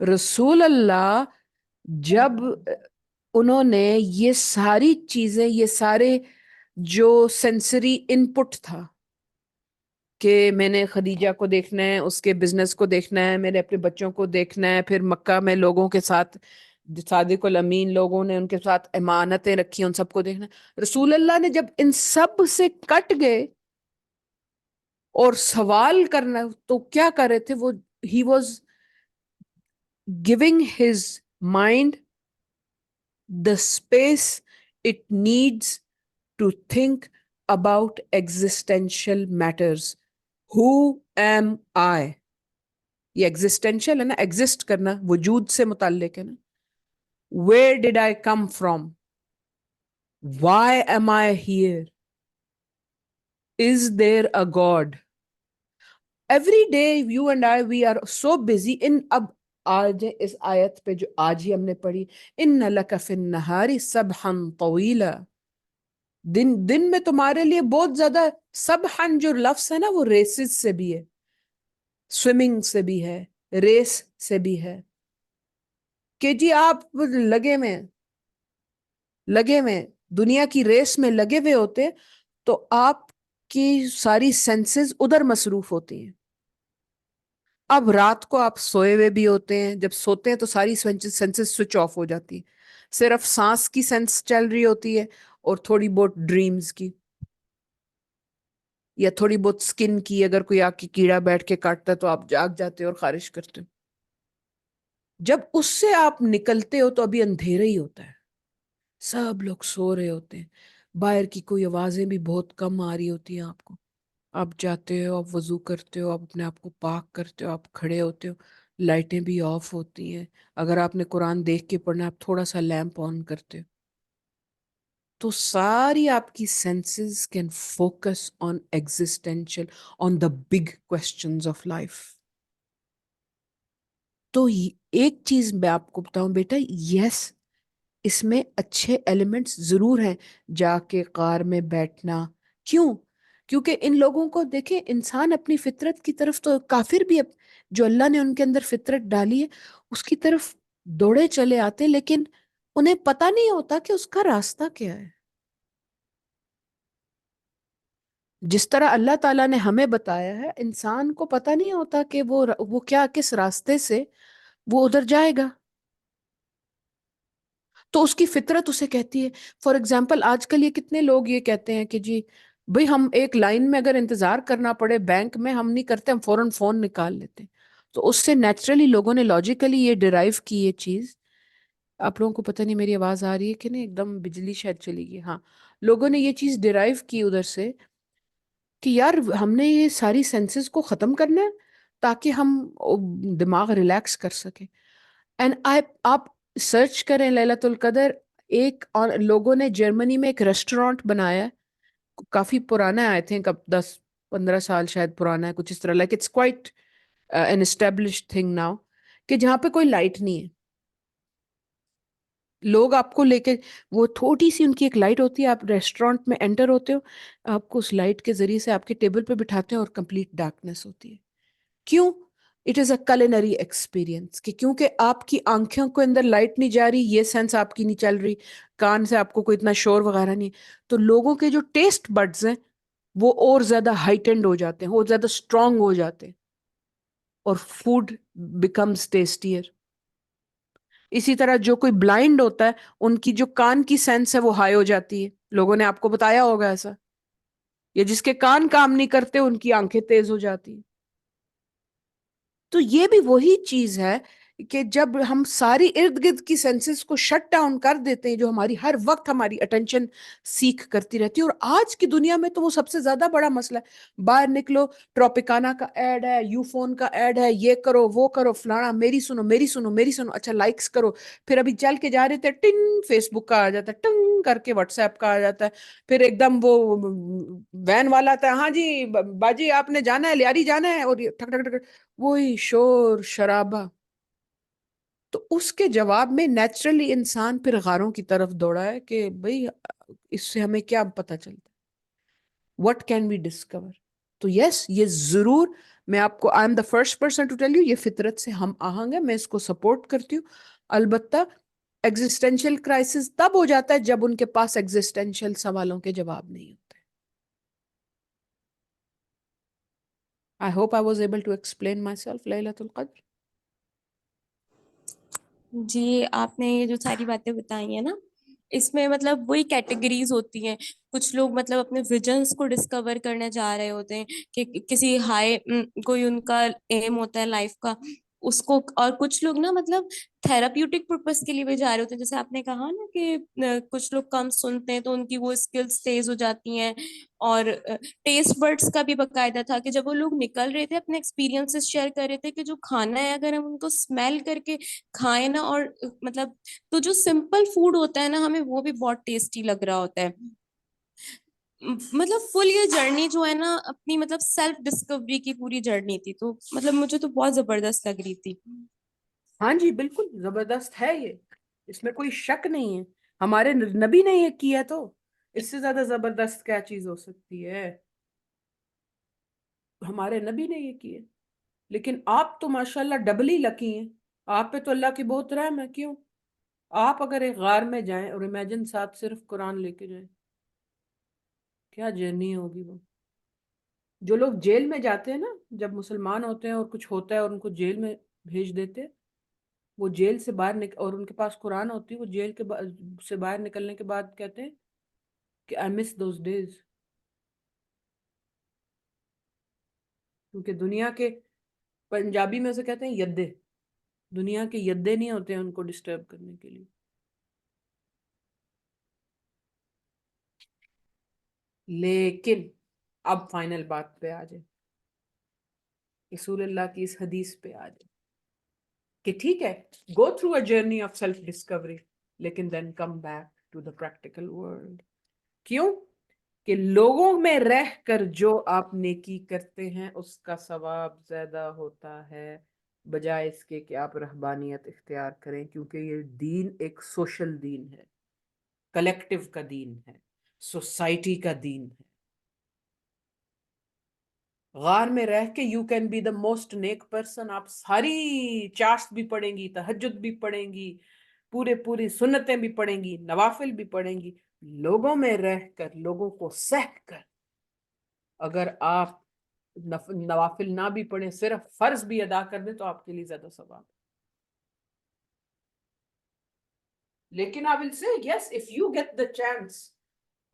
رسول اللہ جب انہوں نے یہ ساری چیزیں، یہ سارے جو سینسری ان پٹ تھا کہ میں نے خدیجہ کو دیکھنا ہے، اس کے بزنس کو دیکھنا ہے، میں نے اپنے بچوں کو دیکھنا ہے، پھر مکہ میں لوگوں کے ساتھ صادق الامین لوگوں نے ان کے ساتھ امانتیں رکھی، ان سب کو دیکھنا ہے. رسول اللہ نے جب ان سب سے کٹ گئے اور سوال کرنا تو کیا کر رہے تھے وہ؟ He was giving his mind the space it needs to think about existential matters. Who am I? یہ existential ہے نا، exist کرنا، وجود سے متعلق ہے نا. Where did I come from? Why am I here? Is there a God? Every day you and I, we are so busy in اب آج اس آیت پہ جو آج ہی ہم نے پڑھی، ان لک فی النہار سبحا طویلا، دن میں تمہارے لیے بہت زیادہ، سبحن جو لفظ ہے نا وہ ریسز سے بھی ہے، سوئمنگ سے بھی ہے، ریس سے بھی ہے، کہ جی آپ لگے میں دنیا کی ریس میں لگے ہوئے ہوتے تو آپ کی ساری سینسز ادھر مصروف ہوتی ہیں. اب رات کو آپ سوئے ہوئے بھی ہوتے ہیں، جب سوتے ہیں تو ساری سینسز سوئچ آف ہو جاتی ہیں، صرف سانس کی سینس چل رہی ہوتی ہے اور تھوڑی بہت ڈریمز کی، یا تھوڑی بہت سکن کی، اگر کوئی آ کے کیڑا بیٹھ کے کاٹتا ہے تو آپ جاگ جاتے ہو اور خارش کرتے ہو. جب اس سے آپ نکلتے ہو تو ابھی اندھیرا ہی ہوتا ہے، سب لوگ سو رہے ہوتے ہیں، باہر کی کوئی آوازیں بھی بہت کم آ رہی ہوتی ہیں آپ کو. آپ جاتے ہو، آپ وضو کرتے ہو، آپ اپنے آپ کو پاک کرتے ہو، آپ کھڑے ہوتے ہو، لائٹیں بھی آف ہوتی ہیں، اگر آپ نے قرآن دیکھ کے پڑھنا آپ تھوڑا سا لیمپ آن کرتے ہو تو ساری آپ کی senses can focus on existential, on the big questions of life. تو ایک چیز میں آپ کو بتاؤں بیٹا، یس اس میں اچھے ایلیمنٹس ضرور ہیں، جا کے کار میں بیٹھنا. کیوں؟ کیونکہ ان لوگوں کو دیکھیں، انسان اپنی فطرت کی طرف تو، کافر بھی جو اللہ نے ان کے اندر فطرت ڈالی ہے اس کی طرف دوڑے چلے آتے، لیکن انہیں پتہ نہیں ہوتا کہ اس کا راستہ کیا ہے. جس طرح اللہ تعالیٰ نے ہمیں بتایا ہے، انسان کو پتہ نہیں ہوتا کہ وہ کیا، کس راستے سے وہ ادھر جائے گا. تو اس کی فطرت اسے کہتی ہے. فار ایگزامپل آج کل یہ کتنے لوگ یہ کہتے ہیں کہ جی بھئی ہم ایک لائن میں اگر انتظار کرنا پڑے بینک میں، ہم نہیں کرتے، ہم فوراً فون نکال لیتے ہیں. تو اس سے نیچرلی لوگوں نے لاجیکلی یہ ڈیرائیو کی یہ چیز. آپ لوگوں کو پتہ نہیں میری آواز آ رہی ہے کہ نہیں، ایک دم بجلی شاید چلی گئی. ہاں، لوگوں نے یہ چیز ڈیرائیو کی ادھر سے کہ یار ہم نے یہ ساری سینسز کو ختم کرنا ہے تاکہ ہم دماغ ریلیکس کر سکیں. اینڈ آپ سرچ کریں لیلۃ القدر، ایک اور لوگوں نے جرمنی میں ایک ریسٹورانٹ بنایا ہے، کافی پرانا ہے، آئی تھنک اب 10-15 سال شاید پرانا ہے، کچھ اس طرح، like it's quite an established thing now, کہ جہاں پہ کوئی لائٹ نہیں ہے. لوگ آپ کو لے کے، وہ تھوڑی سی ان کی ایک لائٹ ہوتی ہے، آپ ریسٹورانٹ میں انٹر ہوتے ہو، آپ کو اس لائٹ کے ذریعے سے آپ کے ٹیبل پہ بٹھاتے ہیں اور کمپلیٹ ڈارکنیس ہوتی ہے. کیوں؟ اٹ از اے کلینری ایکسپیرئنس، کہ کیونکہ آپ کی آنکھوں کے اندر لائٹ نہیں جا رہی، یہ سینس آپ کی نہیں چل رہی، کان سے آپ کو کوئی اتنا شور وغیرہ نہیں، تو لوگوں کے جو ٹیسٹ بڈز ہیں وہ اور زیادہ ہائٹنڈ ہو جاتے ہیں، اور زیادہ اسٹرانگ ہو جاتے ہیں، اور فوڈ بیکمز ٹیسٹیئر. اسی طرح جو کوئی بلائنڈ ہوتا ہے، ان کی جو کان کی سینس ہے وہ ہائی ہو جاتی ہے. لوگوں نے آپ کو بتایا ہوگا ایسا، یا جس کے کان کام نہیں کرتے ان کی آنکھیں تیز ہو جاتی ہیں. تو یہ بھی وہی چیز ہے کہ جب ہم ساری ارد گرد کی سینسز کو شٹ ڈاؤن کر دیتے ہیں جو ہماری ہر وقت ہماری اٹینشن سیکھ کرتی رہتی ہے. اور آج کی دنیا میں تو وہ سب سے زیادہ بڑا مسئلہ ہے. باہر نکلو، ٹراپیکانا کا ایڈ ہے، یو فون کا ایڈ ہے، یہ کرو وہ کرو فلانا، میری سنو میری سنو میری سنو، اچھا لائکس کرو. پھر ابھی چل کے جا رہے تھے، ٹن فیس بک کا آ جاتا ہے، ٹنگ کر کے واٹس ایپ کا آ جاتا ہے، پھر ایک دم وہ وین والا آتا ہے، ہاں جی باجی آپ نے جانا ہے، لیاری جانا ہے، اور ٹھک ٹھک ٹھک وہی شور شرابہ. تو اس کے جواب میں نیچرلی انسان پھر غاروں کی طرف دوڑا ہے کہ بھئی اس سے ہمیں کیا پتہ چلتا ہے، what can we discover. تو یس یہ ضرور میں آپ کو I am the first person to tell you یہ فطرت سے ہم آہنگ ہے, میں اس کو سپورٹ کرتی ہوں. البتہ ایگزسٹینشیل کرائسس تب ہو جاتا ہے جب ان کے پاس ایگزسٹینشیل سوالوں کے جواب نہیں ہوتے. I hope I was able to explain myself, Laylatul Qadr. جی آپ نے یہ جو ساری باتیں بتائی ہیں نا, اس میں مطلب وہی کیٹیگریز ہوتی ہیں. کچھ لوگ مطلب اپنے ویژنس کو ڈسکور کرنے جا رہے ہوتے ہیں کہ کسی ہائی کوئی ان کا ایم ہوتا ہے لائف کا اس کو, اور کچھ لوگ نا مطلب تھراپیوٹک پرپز کے لیے بھی جا رہے ہوتے ہیں. جیسے آپ نے کہا نا کہ کچھ لوگ کم سنتے ہیں تو ان کی وہ اسکلس تیز ہو جاتی ہیں. اور ٹیسٹ برڈس کا بھی باقاعدہ تھا کہ جب وہ لوگ نکل رہے تھے اپنے ایکسپیرینسز شیئر کر رہے تھے کہ جو کھانا ہے اگر ہم ان کو اسمیل کر کے کھائیں نا, اور مطلب تو جو سمپل فوڈ ہوتا ہے نا ہمیں وہ بھی بہت ٹیسٹی لگ رہا ہوتا ہے. مطلب فل یہ جرنی جو ہے نا اپنی مطلب سیلف ڈسکوری کی پوری جرنی تھی, تو مطلب مجھے تو بہت زبردست لگ رہی تھی. ہاں جی بالکل زبردست ہے یہ, اس میں کوئی شک نہیں ہے. ہمارے نبی نے یہ کیا تو اس سے زیادہ زبردست کیا چیز ہو سکتی ہے. ہمارے نبی نے یہ کیا. لیکن آپ تو ماشاءاللہ ڈبل ہی لکی ہیں, آپ پہ تو اللہ کی بہت رحم ہے. کیوں؟ آپ اگر ایک غار میں جائیں اور امیجن ساتھ صرف قرآن لے کے جائیں, کیا جرنی ہوگی وہ. جو لوگ جیل میں جاتے ہیں نا, جب مسلمان ہوتے ہیں اور کچھ ہوتا ہے اور ان کو جیل میں بھیج دیتے, وہ جیل سے باہر اور ان کے پاس قرآن ہوتی ہے, وہ جیل کے سے باہر نکلنے کے بعد کہتے ہیں کہ I miss those days. کیونکہ دنیا کے, پنجابی میں اسے کہتے ہیں یدے, دنیا کے یدے نہیں ہوتے ہیں ان کو ڈسٹرب کرنے کے لیے. لیکن اب فائنل بات پہ آ جائے, رسول اللہ کی اس حدیث پہ آ جائے کہ ٹھیک ہے go through a journey of self discovery, لیکن then come back to the practical world. کیوں؟ کہ لوگوں میں رہ کر جو آپ نیکی کرتے ہیں اس کا ثواب زیادہ ہوتا ہے بجائے اس کے کہ آپ رہبانیت اختیار کریں. کیونکہ یہ دین ایک سوشل دین ہے, کلیکٹیو کا دین ہے, سوسائٹی کا دین ہے. غار میں رہ کے you can be the most نیک پرسن, آپ ساری چاشت بھی پڑھیں گی, تہجد بھی پڑھیں گی, پوری سنتیں بھی پڑھیں گی, نوافل بھی پڑھیں گی. لوگوں میں رہ کر, لوگوں کو سہ کر اگر آپ نوافل نہ بھی پڑھیں, صرف فرض بھی ادا کر دیں تو آپ کے لیے زیادہ ثواب. لیکن I will say yes, if you get the chance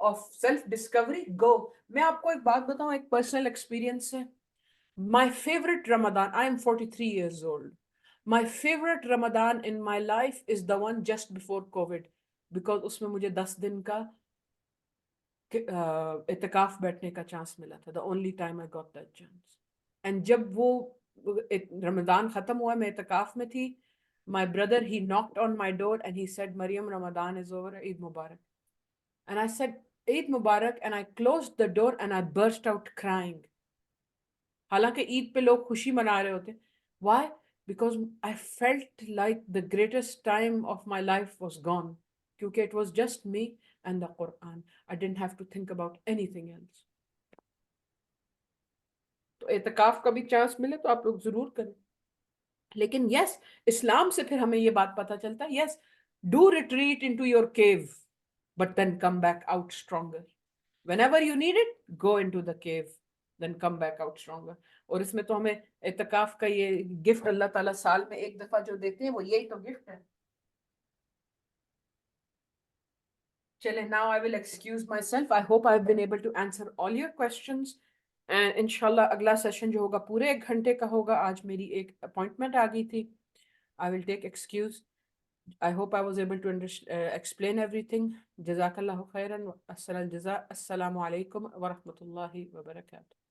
of self discovery, go. میں آپ کو ایک بات بتاؤں, ایک پرسنل ایکسپیرینس ہے. My favorite Ramadan, I am 43 years old. My favorite Ramadan in my life is the one just before COVID, because اس میں مجھے 10 دن کا اعتکاف بیٹھنے کا چانس ملا تھا. The only time I got that chance. And جب وہ رمضان ختم ہوا, میں اعتکاف میں تھی, my brother, he knocked on my door and he said, Maryam, Ramadan is over, Eid Mubarak. And I said, Eid Mubarak, and I closed the door and I burst out crying. حالانکہ عید پہ لوگ خوشی منا رہے ہوتے. Why? Because I felt like the greatest time of my life was gone. کیونکہ it was just me and the Quran. I didn't have to think about anything else. تو اعتکاف کا بھی چانس ملے تو آپ لوگ ضرور کریں. لیکن یس, اسلام سے پھر ہمیں یہ بات پتہ چلتا ہے, یس, do retreat into your cave, but then come back out stronger. Whenever you need it, go into the cave, then come back out stronger. اور اس میں تو ہمیں اعتکاف کا یہ گفٹ اللہ تعالیٰ سال میں ایک دفعہ جو دیتے ہیں وہ یہی تو گفٹ ہے. چلیں, now I will excuse myself. I hope I've been able to answer all your questions. And انشاءاللہ اگلا سیشن جو ہوگا پورے 1 گھنٹے کا ہوگا. آج میری ایک اپوائنٹمنٹ آ گئی تھی. I will take excuse. I hope I was able to explain everything. جزاک اللہ خیراً. السلام علیکم ورحمۃ اللہ وبرکاتہ.